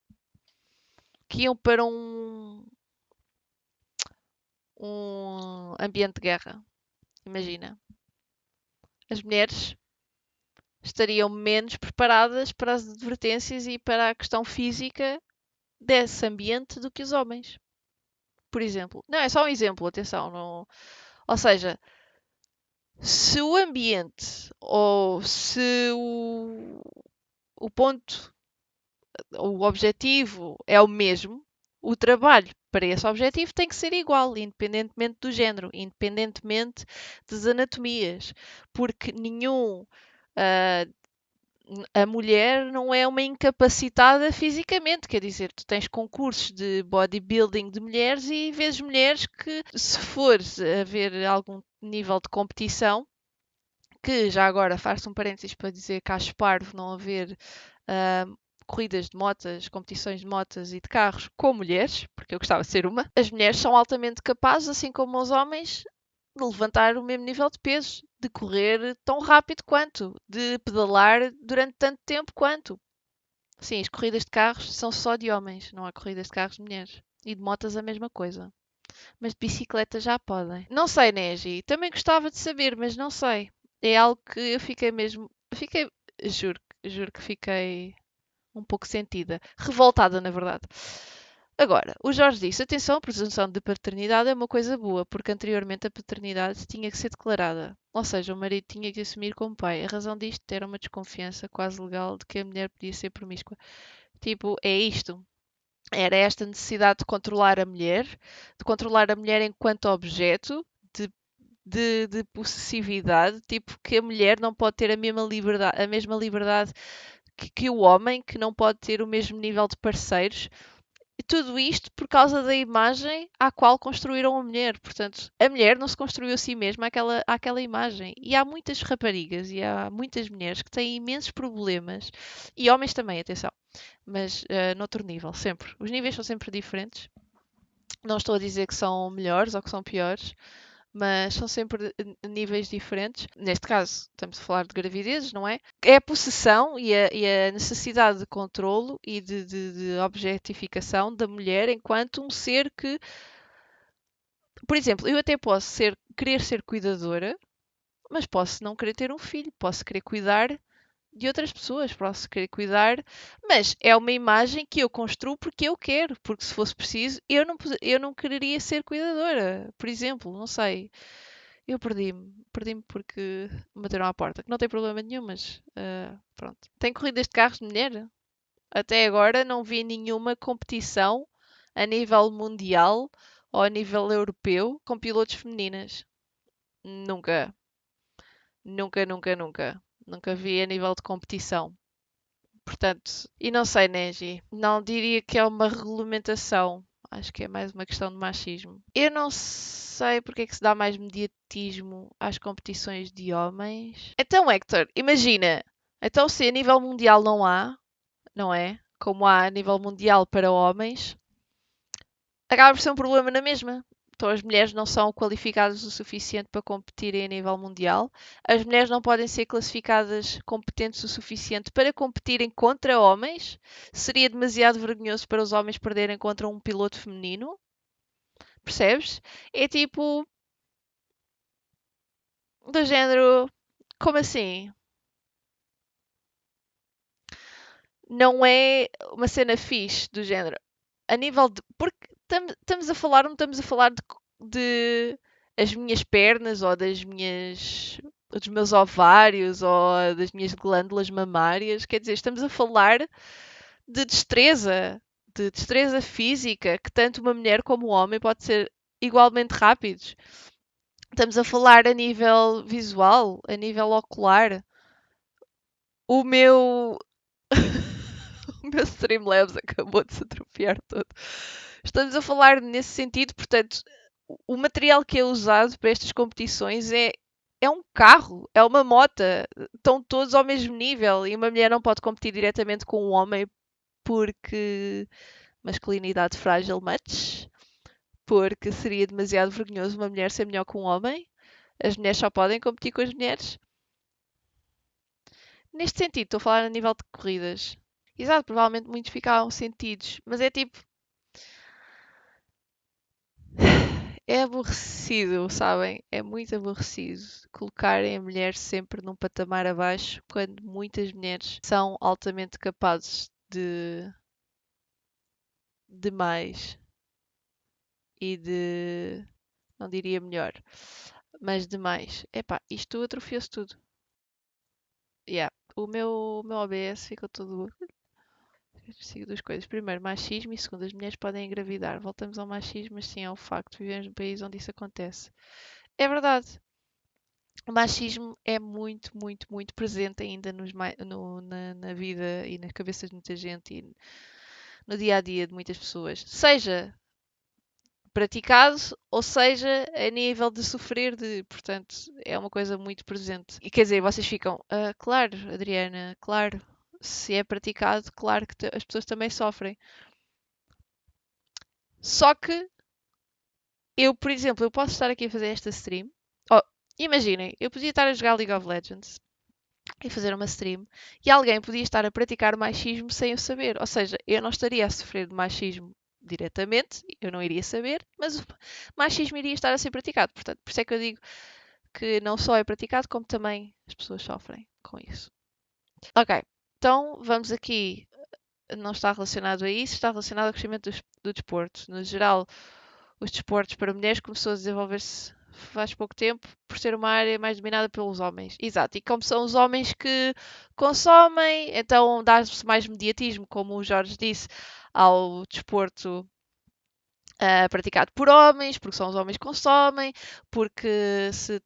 que iam para um ambiente de guerra. Imagina. As mulheres estariam menos preparadas para as advertências e para a questão física desse ambiente do que os homens. Por exemplo. Não, é só um exemplo, atenção. Não... Ou seja, se o ambiente ou se o ponto, o objetivo é o mesmo, o trabalho para esse objetivo tem que ser igual, independentemente do género, independentemente das anatomias, porque uh, a mulher não é uma incapacitada fisicamente, quer dizer, tu tens concursos de bodybuilding de mulheres e vês mulheres que, se fores a ver algum nível de competição, que já agora faço um parênteses para dizer que acho parvo não haver corridas de motas, competições de motas e de carros com mulheres, porque eu gostava de ser uma. As mulheres são altamente capazes, assim como os homens, de levantar o mesmo nível de peso, de correr tão rápido quanto, de pedalar durante tanto tempo quanto. Sim, as corridas de carros são só de homens, não há corridas de carros de mulheres. E de motas a mesma coisa. Mas de bicicleta já podem. Não sei, Neji. Também gostava de saber, mas não sei. É algo que eu fiquei mesmo. Fiquei. Juro que fiquei um pouco sentida. Revoltada, na verdade. Agora, o Jorge disse: atenção, a presunção de paternidade é uma coisa boa, porque anteriormente a paternidade tinha que ser declarada. Ou seja, o marido tinha que assumir como pai. A razão disto era uma desconfiança quase legal de que a mulher podia ser promíscua. Tipo, é isto. Era esta necessidade de controlar a mulher enquanto objeto, de possessividade, tipo que a mulher não pode ter a mesma liberdade que o homem, que não pode ter o mesmo nível de parceiros. E tudo isto por causa da imagem à qual construíram a mulher. Portanto, a mulher não se construiu a si mesma àquela imagem. E há muitas raparigas e há muitas mulheres que têm imensos problemas. E homens também, atenção. Mas noutro nível, sempre. Os níveis são sempre diferentes. Não estou a dizer que são melhores ou que são piores, mas são sempre níveis diferentes. Neste caso, estamos a falar de gravidezes, não é? É a possessão e a necessidade de controlo e de objetificação da mulher enquanto um ser que, por exemplo, eu até posso querer ser cuidadora, mas posso não querer ter um filho, posso querer cuidar de outras pessoas, posso querer cuidar, mas é uma imagem que eu construo porque eu quero, porque se fosse preciso, eu não quereria ser cuidadora, por exemplo, não sei. Eu perdi-me porque me bateram à porta, que não tem problema nenhum, mas pronto. Tem corridas de carros de mulher? Até agora não vi nenhuma competição a nível mundial ou a nível europeu com pilotos femininas. Nunca, nunca, nunca, nunca. Nunca vi a nível de competição. Portanto, e não sei, Neji, não diria que é uma regulamentação. Acho que é mais uma questão de machismo. Eu não sei porque é que se dá mais mediatismo às competições de homens. Então, Hector, imagina. Então, se a nível mundial não há, não é? Como há a nível mundial para homens, acaba por ser um problema na mesma. Então, as mulheres não são qualificadas o suficiente para competirem a nível mundial. As mulheres não podem ser classificadas competentes o suficiente para competirem contra homens. Seria demasiado vergonhoso para os homens perderem contra um piloto feminino. Percebes? É tipo. Do género. Como assim? Não é uma cena fixe do género. A nível de. Porque estamos a falar, não estamos a falar de as minhas pernas ou dos meus ovários ou das minhas glândulas mamárias. Quer dizer, estamos a falar de destreza física, que tanto uma mulher como um homem pode ser igualmente rápidos. Estamos a falar a nível visual, a nível ocular. O meu. O meu Streamlabs acabou de se atrofiar todo. Estamos a falar nesse sentido, portanto, o material que é usado para estas competições é um carro, é uma moto. Estão todos ao mesmo nível e uma mulher não pode competir diretamente com um homem porque masculinidade frágil much, porque seria demasiado vergonhoso uma mulher ser melhor que um homem. As mulheres só podem competir com as mulheres. Neste sentido, estou a falar a nível de corridas. Exato, provavelmente muitos ficavam sentidos, mas é tipo. É aborrecido, sabem? É muito aborrecido colocarem a mulher sempre num patamar abaixo quando muitas mulheres são altamente capazes de mais e de. Não diria melhor, mas de mais. Epá, isto atrofiou-se tudo. Yeah. O meu OBS ficou todo. Sigo duas coisas. Primeiro, machismo e segundo, as mulheres podem engravidar. Voltamos ao machismo, mas sim ao facto. Vivemos num país onde isso acontece. É verdade. O machismo é muito, muito, muito presente ainda na vida e nas cabeças de muita gente e no dia a dia de muitas pessoas. Seja praticado ou seja a nível de sofrer de, portanto, é uma coisa muito presente. E quer dizer, vocês ficam, claro, Adriana, claro, se é praticado, claro que as pessoas também sofrem. Só que eu, por exemplo, eu posso estar aqui a fazer esta stream. Oh, imaginem, eu podia estar a jogar League of Legends e fazer uma stream e alguém podia estar a praticar machismo sem eu saber. Ou seja, eu não estaria a sofrer de machismo diretamente, eu não iria saber, mas o machismo iria estar a ser praticado. Portanto, por isso é que eu digo que não só é praticado, como também as pessoas sofrem com isso. Ok, então vamos aqui. Não está relacionado a isso, está relacionado ao crescimento do desporto. No geral, os desportos para mulheres começou a desenvolver-se faz pouco tempo por ser uma área mais dominada pelos homens. Exato, e como são os homens que consomem, então dá-se mais mediatismo, como o Jorge disse, ao desporto praticado por homens, porque são os homens que consomem, porque se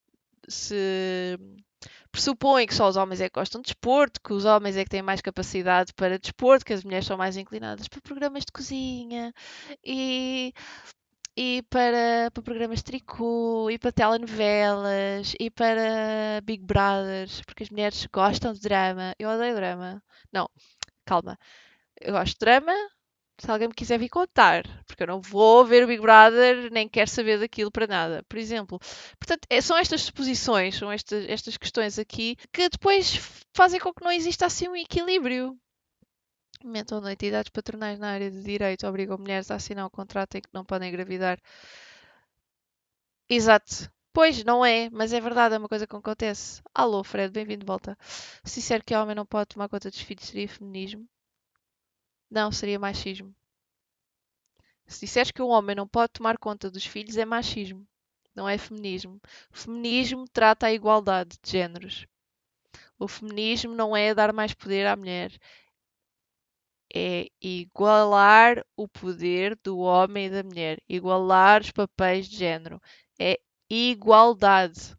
pressupõe que só os homens é que gostam de desporto, que os homens é que têm mais capacidade para desporto, que as mulheres são mais inclinadas para programas de cozinha e para programas de tricô, e para telenovelas, e para Big Brothers, porque as mulheres gostam de drama. Eu odeio drama. Não, calma. Eu gosto de drama se alguém me quiser vir contar, porque eu não vou ver o Big Brother, nem quero saber daquilo para nada, por exemplo. Portanto, são estas suposições, são estas questões aqui que depois fazem com que não exista assim um equilíbrio. Aumentam entidades patronais na área de direito obrigam mulheres a assinar um contrato em que não podem engravidar. Exato. Pois, não é, mas é verdade, é uma coisa que acontece. Alô, Fred, bem-vindo de volta. Se disser que o homem não pode tomar conta dos filhos, seria feminismo? Não, seria machismo. Se disseres que um homem não pode tomar conta dos filhos, é machismo, não é feminismo. O feminismo trata a igualdade de géneros. O feminismo não é dar mais poder à mulher, é igualar o poder do homem e da mulher, igualar os papéis de género. É igualdade.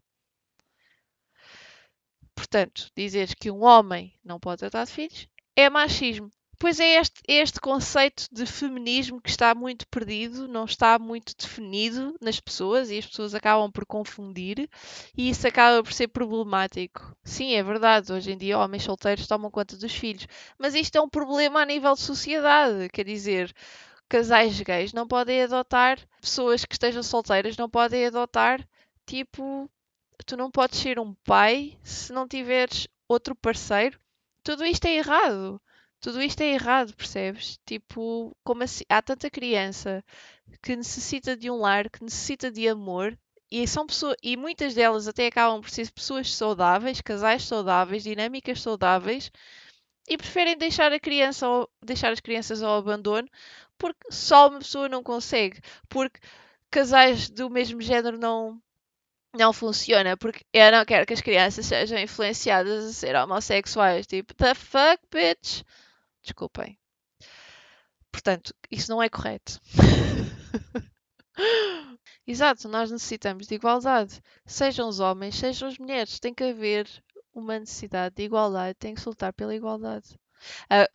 Portanto, dizeres que um homem não pode tratar de filhos é machismo. Pois é este conceito de feminismo que está muito perdido, não está muito definido nas pessoas e as pessoas acabam por confundir e isso acaba por ser problemático. Sim, é verdade, hoje em dia homens solteiros tomam conta dos filhos, mas isto é um problema a nível de sociedade, quer dizer, casais gays não podem adotar, pessoas que estejam solteiras não podem adotar, tipo, tu não podes ser um pai se não tiveres outro parceiro. Tudo isto é errado. Tudo isto é errado, percebes? Tipo, como assim? Há tanta criança que necessita de um lar, que necessita de amor, e são pessoas, e muitas delas até acabam por ser pessoas saudáveis, casais saudáveis, dinâmicas saudáveis, e preferem deixar as crianças ao abandono porque só uma pessoa não consegue, porque casais do mesmo género não funciona porque eu não quero que as crianças sejam influenciadas a ser homossexuais. Tipo, the fuck, bitch? Desculpem. Portanto, isso não é correto. Exato, nós necessitamos de igualdade. Sejam os homens, sejam as mulheres. Tem que haver uma necessidade de igualdade. Tem que se lutar pela igualdade.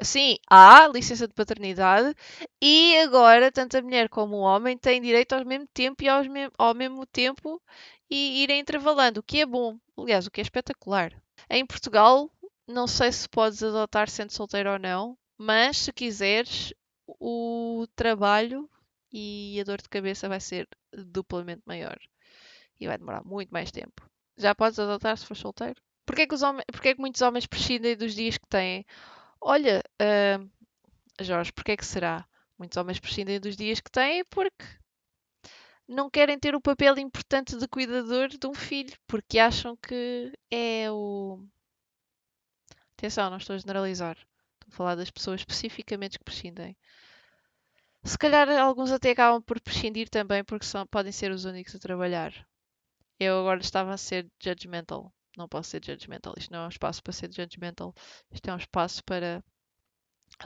Sim, há licença de paternidade e agora tanto a mulher como o homem têm direito ao mesmo tempo e ao mesmo tempo e irem intervalando, o que é bom, aliás, o que é espetacular. Em Portugal, não sei se podes adotar sendo solteiro ou não, mas se quiseres, o trabalho e a dor de cabeça vai ser duplamente maior. E vai demorar muito mais tempo. Já podes adotar se for solteiro? Porquê é que muitos homens prescindem dos dias que têm? Olha, Jorge, porquê é que será? Muitos homens prescindem dos dias que têm porque não querem ter o papel importante de cuidador de um filho, porque acham que é o. Atenção, não estou a generalizar. Estou a falar das pessoas especificamente que prescindem. Se calhar alguns até acabam por prescindir também porque podem ser os únicos a trabalhar. Eu agora estava a ser judgmental. Não posso ser judgmental. Isto não é um espaço para ser judgmental. Isto é um espaço para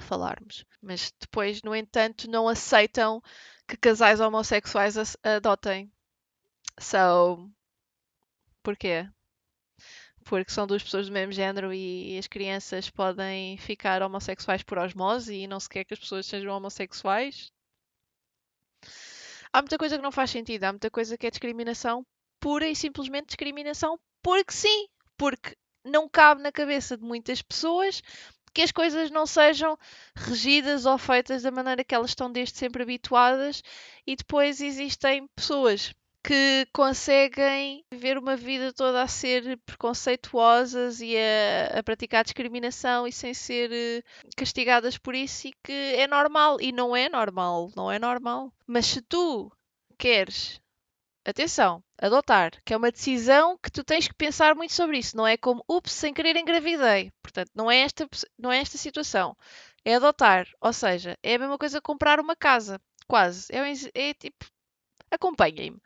falarmos. Mas depois, no entanto, não aceitam que casais homossexuais adotem. So, porquê? Porque são duas pessoas do mesmo género e as crianças podem ficar homossexuais por osmose e não se quer que as pessoas sejam homossexuais. Há muita coisa que não faz sentido, há muita coisa que é discriminação, pura e simplesmente discriminação, porque sim, porque não cabe na cabeça de muitas pessoas que as coisas não sejam regidas ou feitas da maneira que elas estão desde sempre habituadas, e depois existem pessoas que conseguem viver uma vida toda a ser preconceituosas e a praticar discriminação e sem ser castigadas por isso, e que é normal. E não é normal, não é normal. Mas se tu queres, atenção, adotar, que é uma decisão que tu tens que pensar muito sobre isso, não é como, ups, sem querer engravidei. Portanto, não é esta situação. É adotar, ou seja, é a mesma coisa que comprar uma casa, quase. É tipo, acompanhem-me.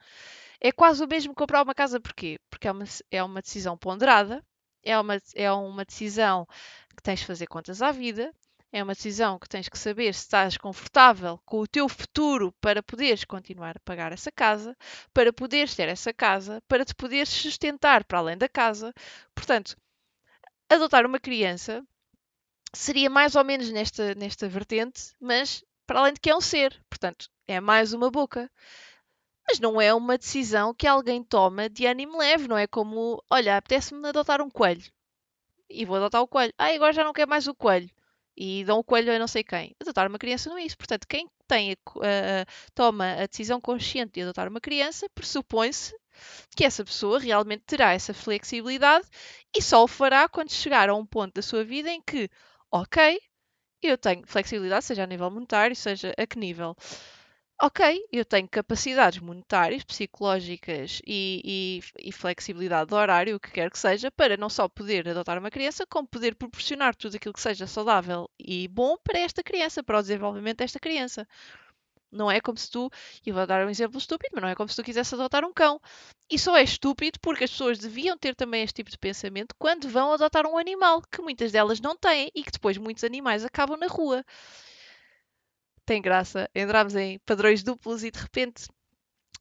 É quase o mesmo que comprar uma casa, porquê? Porque é uma decisão ponderada, é uma decisão que tens de fazer contas à vida, é uma decisão que tens que saber se estás confortável com o teu futuro para poderes continuar a pagar essa casa, para poderes ter essa casa, para te poderes sustentar para além da casa. Portanto, adotar uma criança seria mais ou menos nesta vertente, mas para além de que é um ser. Portanto, é mais uma boca. Mas não é uma decisão que alguém toma de ânimo leve, não é como, olha, apetece-me adotar um coelho e vou adotar o coelho. Ah, agora já não quer mais o coelho. E dão o coelho a não sei quem. Adotar uma criança não é isso. Portanto, quem toma a decisão consciente de adotar uma criança, pressupõe-se que essa pessoa realmente terá essa flexibilidade e só o fará quando chegar a um ponto da sua vida em que, ok, eu tenho flexibilidade, seja a nível monetário, seja a que nível. Ok, eu tenho capacidades monetárias, psicológicas e flexibilidade de horário, o que quer que seja, para não só poder adotar uma criança, como poder proporcionar tudo aquilo que seja saudável e bom para esta criança, para o desenvolvimento desta criança. Não é como se tu, e vou dar um exemplo estúpido, mas não é como se tu quisesse adotar um cão. E só é estúpido porque as pessoas deviam ter também este tipo de pensamento quando vão adotar um animal, que muitas delas não têm e que depois muitos animais acabam na rua. Tem graça. Entramos em padrões duplos e de repente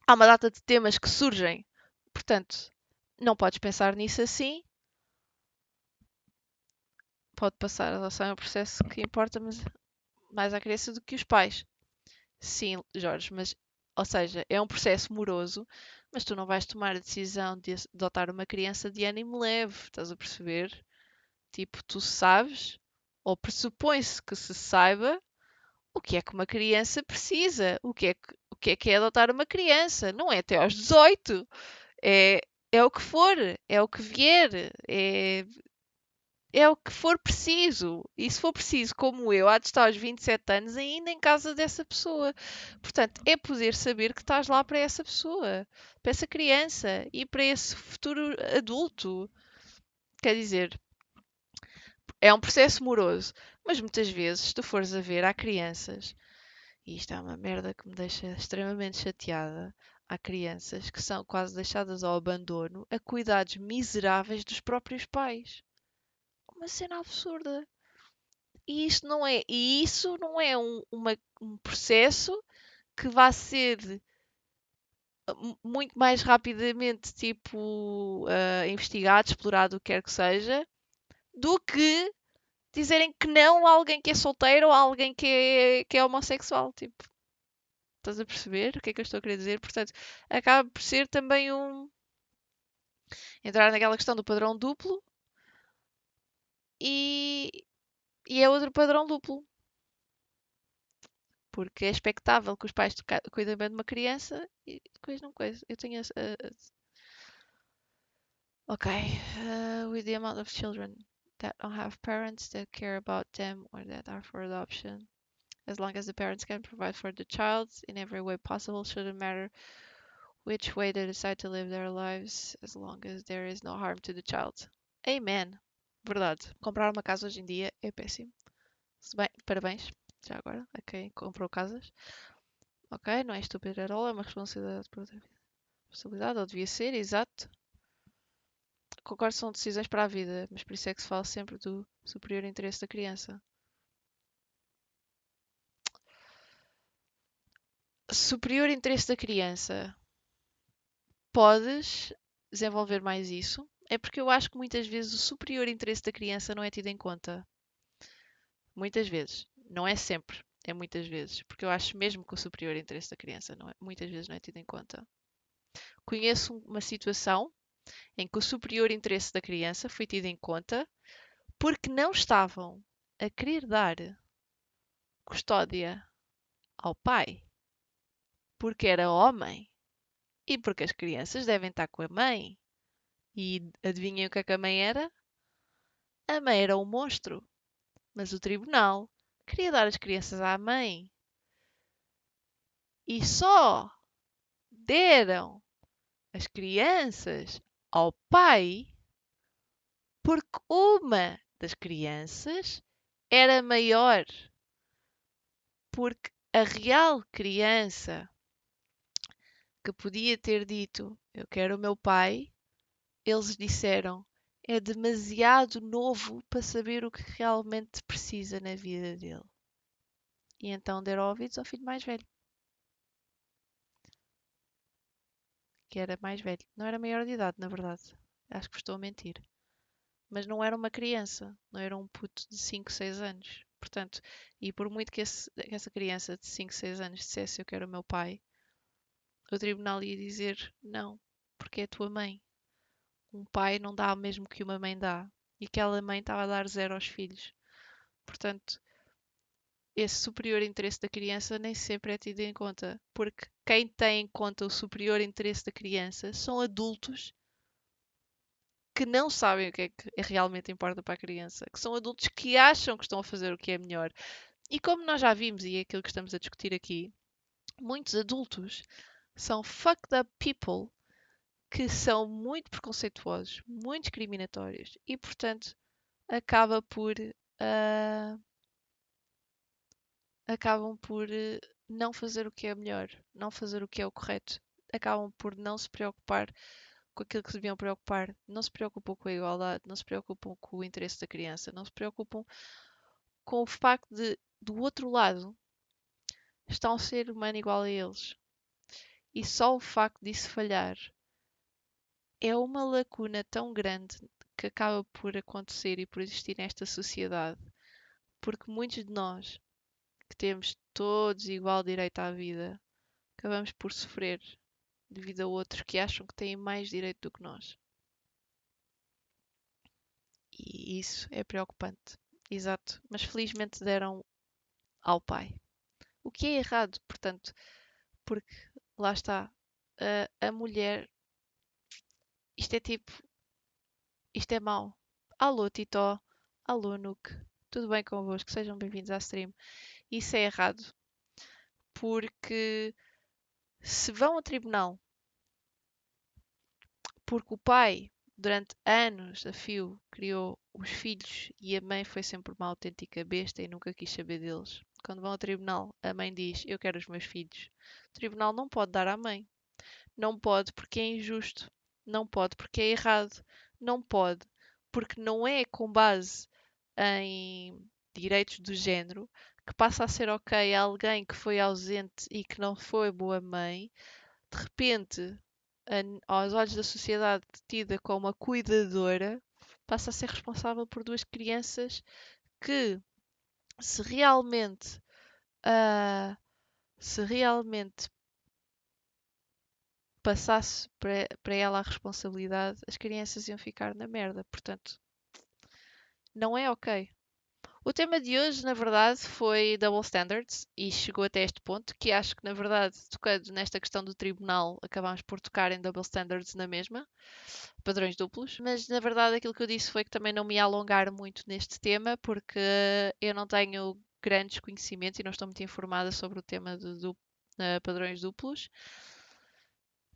há uma data de temas que surgem. Portanto, não podes pensar nisso assim. Pode passar. A adoção é um processo que importa mais à criança do que os pais. Sim, Jorge, mas, ou seja, é um processo moroso, mas tu não vais tomar a decisão de adotar uma criança de ânimo leve, estás a perceber? Tipo, tu sabes, ou pressupõe-se que se saiba, o que é que uma criança precisa, o que é adotar uma criança. Não é até aos 18, é, é o que for, é o que vier, é o que for preciso. E se for preciso, como eu, há de estar aos 27 anos ainda em casa dessa pessoa. Portanto, é poder saber que estás lá para essa pessoa, para essa criança e para esse futuro adulto. Quer dizer, é um processo moroso, mas muitas vezes, se tu fores a ver, há crianças, e isto é uma merda que me deixa extremamente chateada. Há crianças que são quase deixadas ao abandono a cuidados miseráveis dos próprios pais. Uma cena absurda. E isso não é um processo que vá ser muito mais rapidamente tipo investigado, explorado, o que quer que seja, do que dizerem que não a alguém que é solteiro ou a alguém que é homossexual. Tipo, estás a perceber o que é que eu estou a querer dizer? Portanto, acaba por ser também entrar naquela questão do padrão duplo e é outro padrão duplo. Porque é expectável que os pais cuidem bem de uma criança e depois não coisa. Eu tenho okay, with the amount of children that don't have parents that care about them or that are for adoption, as long as the parents can provide for the child in every way possible, shouldn't matter which way they decide to live their lives, as long as there is no harm to the child. Amen. Verdade. Comprar uma casa hoje em dia é péssimo. Se bem, parabéns, já agora, a quem comprou casas. Ok, não é estúpido at all, é uma responsabilidade por outra vida. Responsabilidade, ou devia ser, exato. Concordo, são decisões para a vida, mas por isso é que se fala sempre do superior interesse da criança. Superior interesse da criança. Podes desenvolver mais isso? É porque eu acho que muitas vezes o superior interesse da criança não é tido em conta. Muitas vezes. Não é sempre. É muitas vezes. Porque eu acho mesmo que o superior interesse da criança muitas vezes não é tido em conta. Conheço uma situação em que o superior interesse da criança foi tido em conta porque não estavam a querer dar custódia ao pai, porque era homem e porque as crianças devem estar com a mãe. E adivinhem o que é que a mãe era? A mãe era um monstro, mas o tribunal queria dar as crianças à mãe e só deram as crianças ao pai porque uma das crianças era maior. Porque a real criança que podia ter dito eu quero o meu pai, eles disseram é demasiado novo para saber o que realmente precisa na vida dele. E então deram ouvidos ao filho mais velho, que era mais velho. Não era maior de idade, na verdade. Acho que estou a mentir. Mas não era uma criança, não era um puto de 5, 6 anos. Portanto, e por muito que essa criança de 5, 6 anos dissesse eu quero o meu pai, o tribunal ia dizer não, porque é a tua mãe. Um pai não dá o mesmo que uma mãe dá. E aquela mãe estava a dar 0 aos filhos. Portanto, esse superior interesse da criança nem sempre é tido em conta. Porque quem tem em conta o superior interesse da criança são adultos que não sabem o que é que realmente importa para a criança. Que são adultos que acham que estão a fazer o que é melhor. E como nós já vimos, e é aquilo que estamos a discutir aqui, muitos adultos são fucked up people que são muito preconceituosos, muito discriminatórios e, portanto, acaba por, ah, acabam por não fazer o que é melhor, não fazer o que é o correto. Acabam por não se preocupar com aquilo que se deviam preocupar, não se preocupam com a igualdade, não se preocupam com o interesse da criança, não se preocupam com o facto de, do outro lado, está um ser humano igual a eles. E só o facto disso falhar é uma lacuna tão grande que acaba por acontecer e por existir nesta sociedade, porque muitos de nós, que temos todos igual direito à vida, acabamos por sofrer devido a outros que acham que têm mais direito do que nós. E isso é preocupante. Exato. Mas felizmente deram ao pai. O que é errado, portanto, porque lá está, a mulher, isto é tipo, isto é mau. Alô, Titó. Alô, Nuke. Tudo bem convosco? Sejam bem-vindos à stream. Isso é errado. Porque se vão ao tribunal porque o pai, durante anos a fio, criou os filhos e a mãe foi sempre uma autêntica besta e nunca quis saber deles. Quando vão ao tribunal, a mãe diz: eu quero os meus filhos. O tribunal não pode dar à mãe. Não pode porque é injusto. Não pode porque é errado. Não pode porque não é com base em direitos do género que passa a ser ok a alguém que foi ausente e que não foi boa mãe, de repente, aos olhos da sociedade tida como a cuidadora, passa a ser responsável por duas crianças que, se realmente, ah, se realmente passasse para ela a responsabilidade, as crianças iam ficar na merda. Portanto, não é ok. O tema de hoje, na verdade, foi double standards e chegou até este ponto, que acho que, na verdade, tocando nesta questão do tribunal, acabámos por tocar em double standards na mesma, padrões duplos. Mas, na verdade, aquilo que eu disse foi que também não me ia alongar muito neste tema, porque eu não tenho grandes conhecimentos e não estou muito informada sobre o tema de padrões duplos.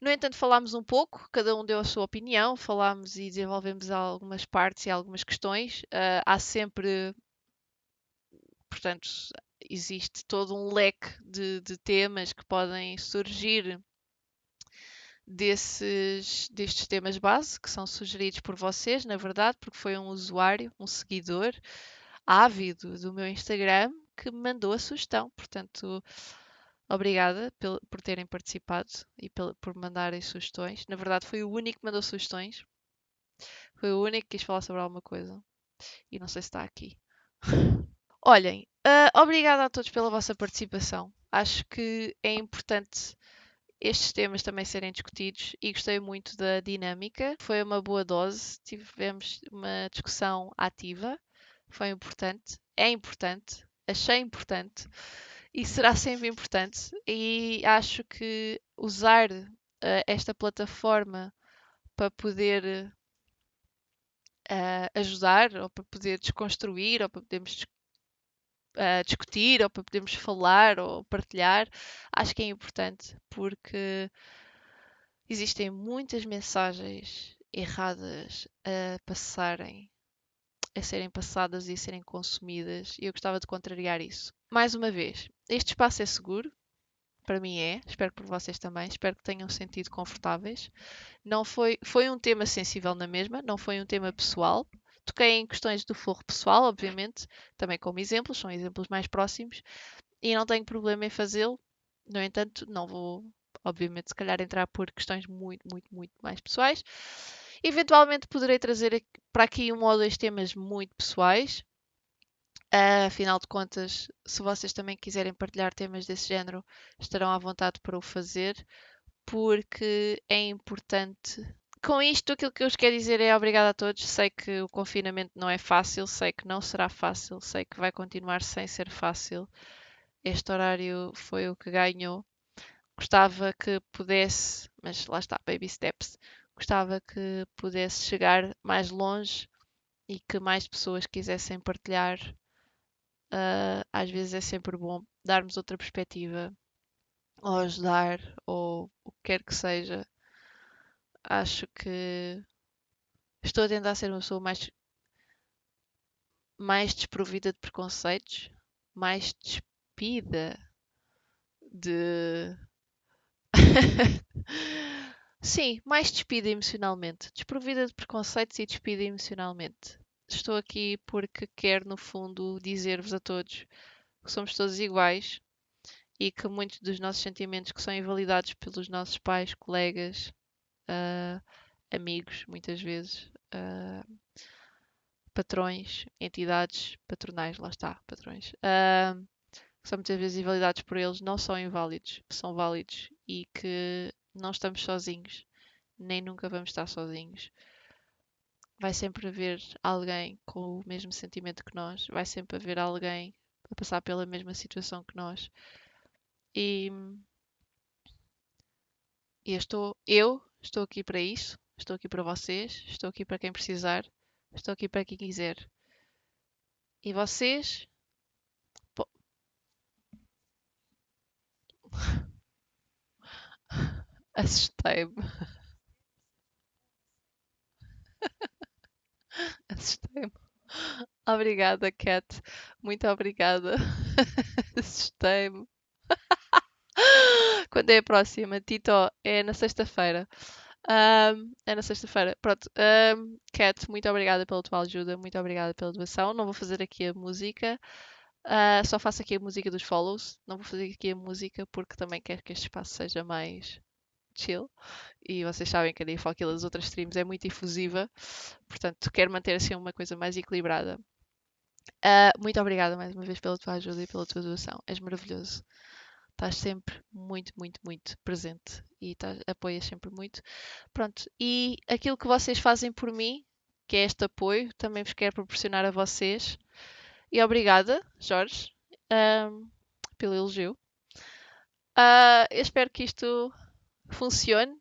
No entanto, falámos um pouco, cada um deu a sua opinião, falámos e desenvolvemos algumas partes e algumas questões. Há sempre, portanto, existe todo um leque de temas que podem surgir destes temas base, que são sugeridos por vocês, na verdade, porque foi um usuário, um seguidor ávido do meu Instagram que me mandou a sugestão. Portanto, obrigada por terem participado e por mandarem sugestões. Na verdade, foi o único que mandou sugestões. Foi o único que quis falar sobre alguma coisa. E não sei se está aqui. Olhem, obrigada a todos pela vossa participação. Acho que é importante estes temas também serem discutidos e gostei muito da dinâmica. Foi uma boa dose, tivemos uma discussão ativa, foi importante, é importante, achei importante e será sempre importante. E acho que usar esta plataforma para poder ajudar, ou para poder desconstruir, ou para podermos discutir, ou para podermos falar ou partilhar, acho que é importante porque existem muitas mensagens erradas a passarem, a serem passadas e a serem consumidas, e eu gostava de contrariar isso. Mais uma vez, este espaço é seguro, para mim é, espero que por vocês também, espero que tenham sentido confortáveis. Não foi um tema sensível na mesma, não foi um tema pessoal. Toquei em questões do forro pessoal, obviamente, também como exemplos, são exemplos mais próximos, e não tenho problema em fazê-lo. No entanto, não vou, obviamente, se calhar entrar por questões muito, muito, muito mais pessoais. Eventualmente poderei trazer para aqui um ou dois temas muito pessoais. Afinal de contas, se vocês também quiserem partilhar temas desse género, estarão à vontade para o fazer, porque é importante. Com isto, aquilo que eu vos quero dizer é obrigado a todos. Sei que o confinamento não é fácil, sei que não será fácil, sei que vai continuar sem ser fácil. Este horário foi o que ganhou. Gostava que pudesse, mas lá está, baby steps. Gostava que pudesse chegar mais longe e que mais pessoas quisessem partilhar. Às vezes é sempre bom darmos outra perspectiva, ou ajudar, ou o que quer que seja. Acho que estou a tentar ser uma pessoa mais desprovida de preconceitos, mais despida de. Sim, mais despida emocionalmente. Desprovida de preconceitos e despida emocionalmente. Estou aqui porque quero, no fundo, dizer-vos a todos que somos todos iguais e que muitos dos nossos sentimentos que são invalidados pelos nossos pais, colegas, ah, amigos, muitas vezes, patrões, entidades patronais, lá está, patrões, que são muitas vezes invalidados por eles, não são inválidos, são válidos e que não estamos sozinhos, nem nunca vamos estar sozinhos. Vai sempre haver alguém com o mesmo sentimento que nós, vai sempre haver alguém a passar pela mesma situação que nós. E, eu estou aqui para isso, estou aqui para vocês, estou aqui para quem precisar, estou aqui para quem quiser. E vocês? Po- Assustei-me, assustei-me. Obrigada, Cat. Muito obrigada. Assustei-me. Quando é a próxima? Tito, é na sexta-feira. É na sexta-feira. Pronto. Cat, muito obrigada pela tua ajuda. Muito obrigada pela doação. Não vou fazer aqui a música. Só faço aqui a música dos follows. Não vou fazer aqui a música porque também quero que este espaço seja mais chill. E vocês sabem que a Nifoquila das outras streams é muito efusiva. Portanto, quero manter assim uma coisa mais equilibrada. Muito obrigada mais uma vez pela tua ajuda e pela tua doação. És maravilhoso. Estás sempre muito, muito, muito presente e apoias sempre muito. Pronto, e aquilo que vocês fazem por mim, que é este apoio, também vos quero proporcionar a vocês. E obrigada, Jorge, pelo elogio. Eu espero que isto funcione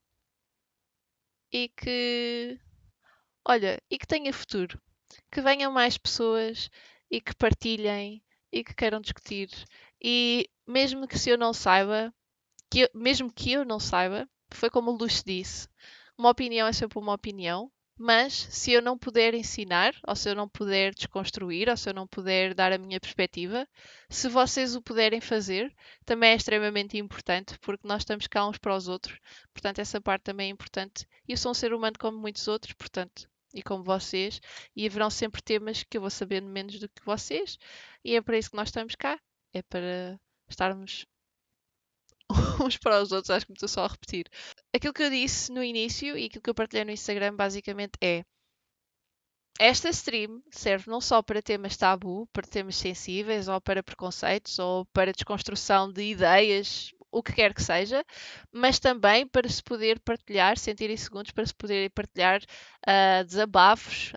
e que, olha, e que tenha futuro. Que venham mais pessoas e que partilhem e que queiram discutir. E mesmo que se eu não saiba, mesmo que eu não saiba, foi como o Luz disse, uma opinião é sempre uma opinião, mas se eu não puder ensinar, ou se eu não puder desconstruir, ou se eu não puder dar a minha perspectiva, se vocês o puderem fazer, também é extremamente importante, porque nós estamos cá uns para os outros, portanto essa parte também é importante. E eu sou um ser humano como muitos outros, portanto, e como vocês, e haverão sempre temas que eu vou sabendo menos do que vocês, e é para isso que nós estamos cá, é para estarmos uns para os outros, acho que me estou só a repetir. Aquilo que eu disse no início e aquilo que eu partilhei no Instagram basicamente é esta stream serve não só para temas tabu, para temas sensíveis, ou para preconceitos, ou para desconstrução de ideias, o que quer que seja, mas também para se poder partilhar, sentirem segundos para se poderem partilhar desabafos,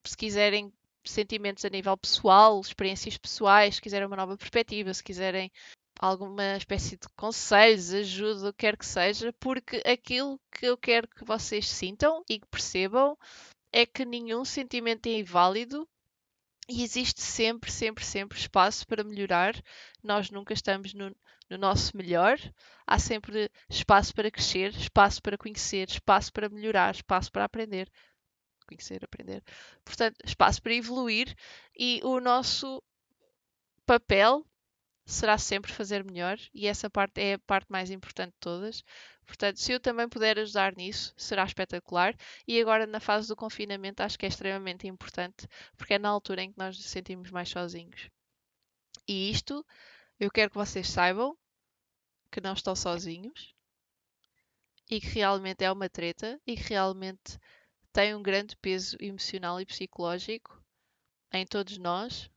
se quiserem sentimentos a nível pessoal, experiências pessoais, se quiserem uma nova perspectiva, se quiserem alguma espécie de conselhos, ajuda, o que quer que seja, porque aquilo que eu quero que vocês sintam e que percebam é que nenhum sentimento é inválido e existe sempre, sempre, sempre espaço para melhorar. Nós nunca estamos no nosso melhor. Há sempre espaço para crescer, espaço para conhecer, espaço para melhorar, espaço para aprender. Conhecer, aprender. Portanto, espaço para evoluir e o nosso papel será sempre fazer melhor e essa parte é a parte mais importante de todas. Portanto, se eu também puder ajudar nisso, será espetacular. E agora, na fase do confinamento, acho que é extremamente importante porque é na altura em que nós nos sentimos mais sozinhos. E isto, eu quero que vocês saibam que não estão sozinhos e que realmente é uma treta e que realmente tem um grande peso emocional e psicológico em todos nós,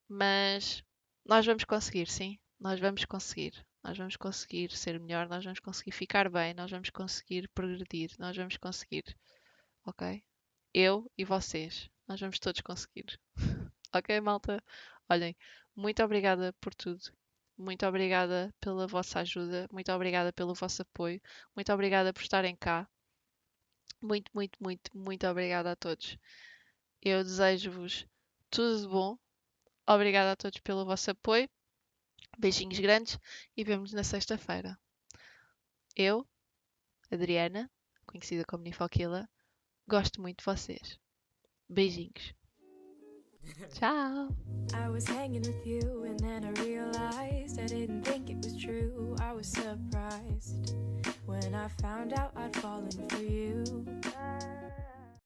mas nós vamos conseguir, sim. Nós vamos conseguir. Nós vamos conseguir ser melhor, nós vamos conseguir ficar bem, nós vamos conseguir progredir, nós vamos conseguir. Ok? Eu e vocês. Nós vamos todos conseguir. Ok, malta? Olhem, muito obrigada por tudo. Muito obrigada pela vossa ajuda. Muito obrigada pelo vosso apoio. Muito obrigada por estarem cá. Muito, muito, muito, muito obrigada a todos. Eu desejo-vos tudo de bom. Obrigada a todos pelo vosso apoio. Beijinhos grandes e vemo-nos na sexta-feira. Eu, Adriana, conhecida como Nifoquila, gosto muito de vocês. Beijinhos. Tchau! I was hanging with you and then I realized I didn't think it was true. I was surprised when I found out I'd fallen for you.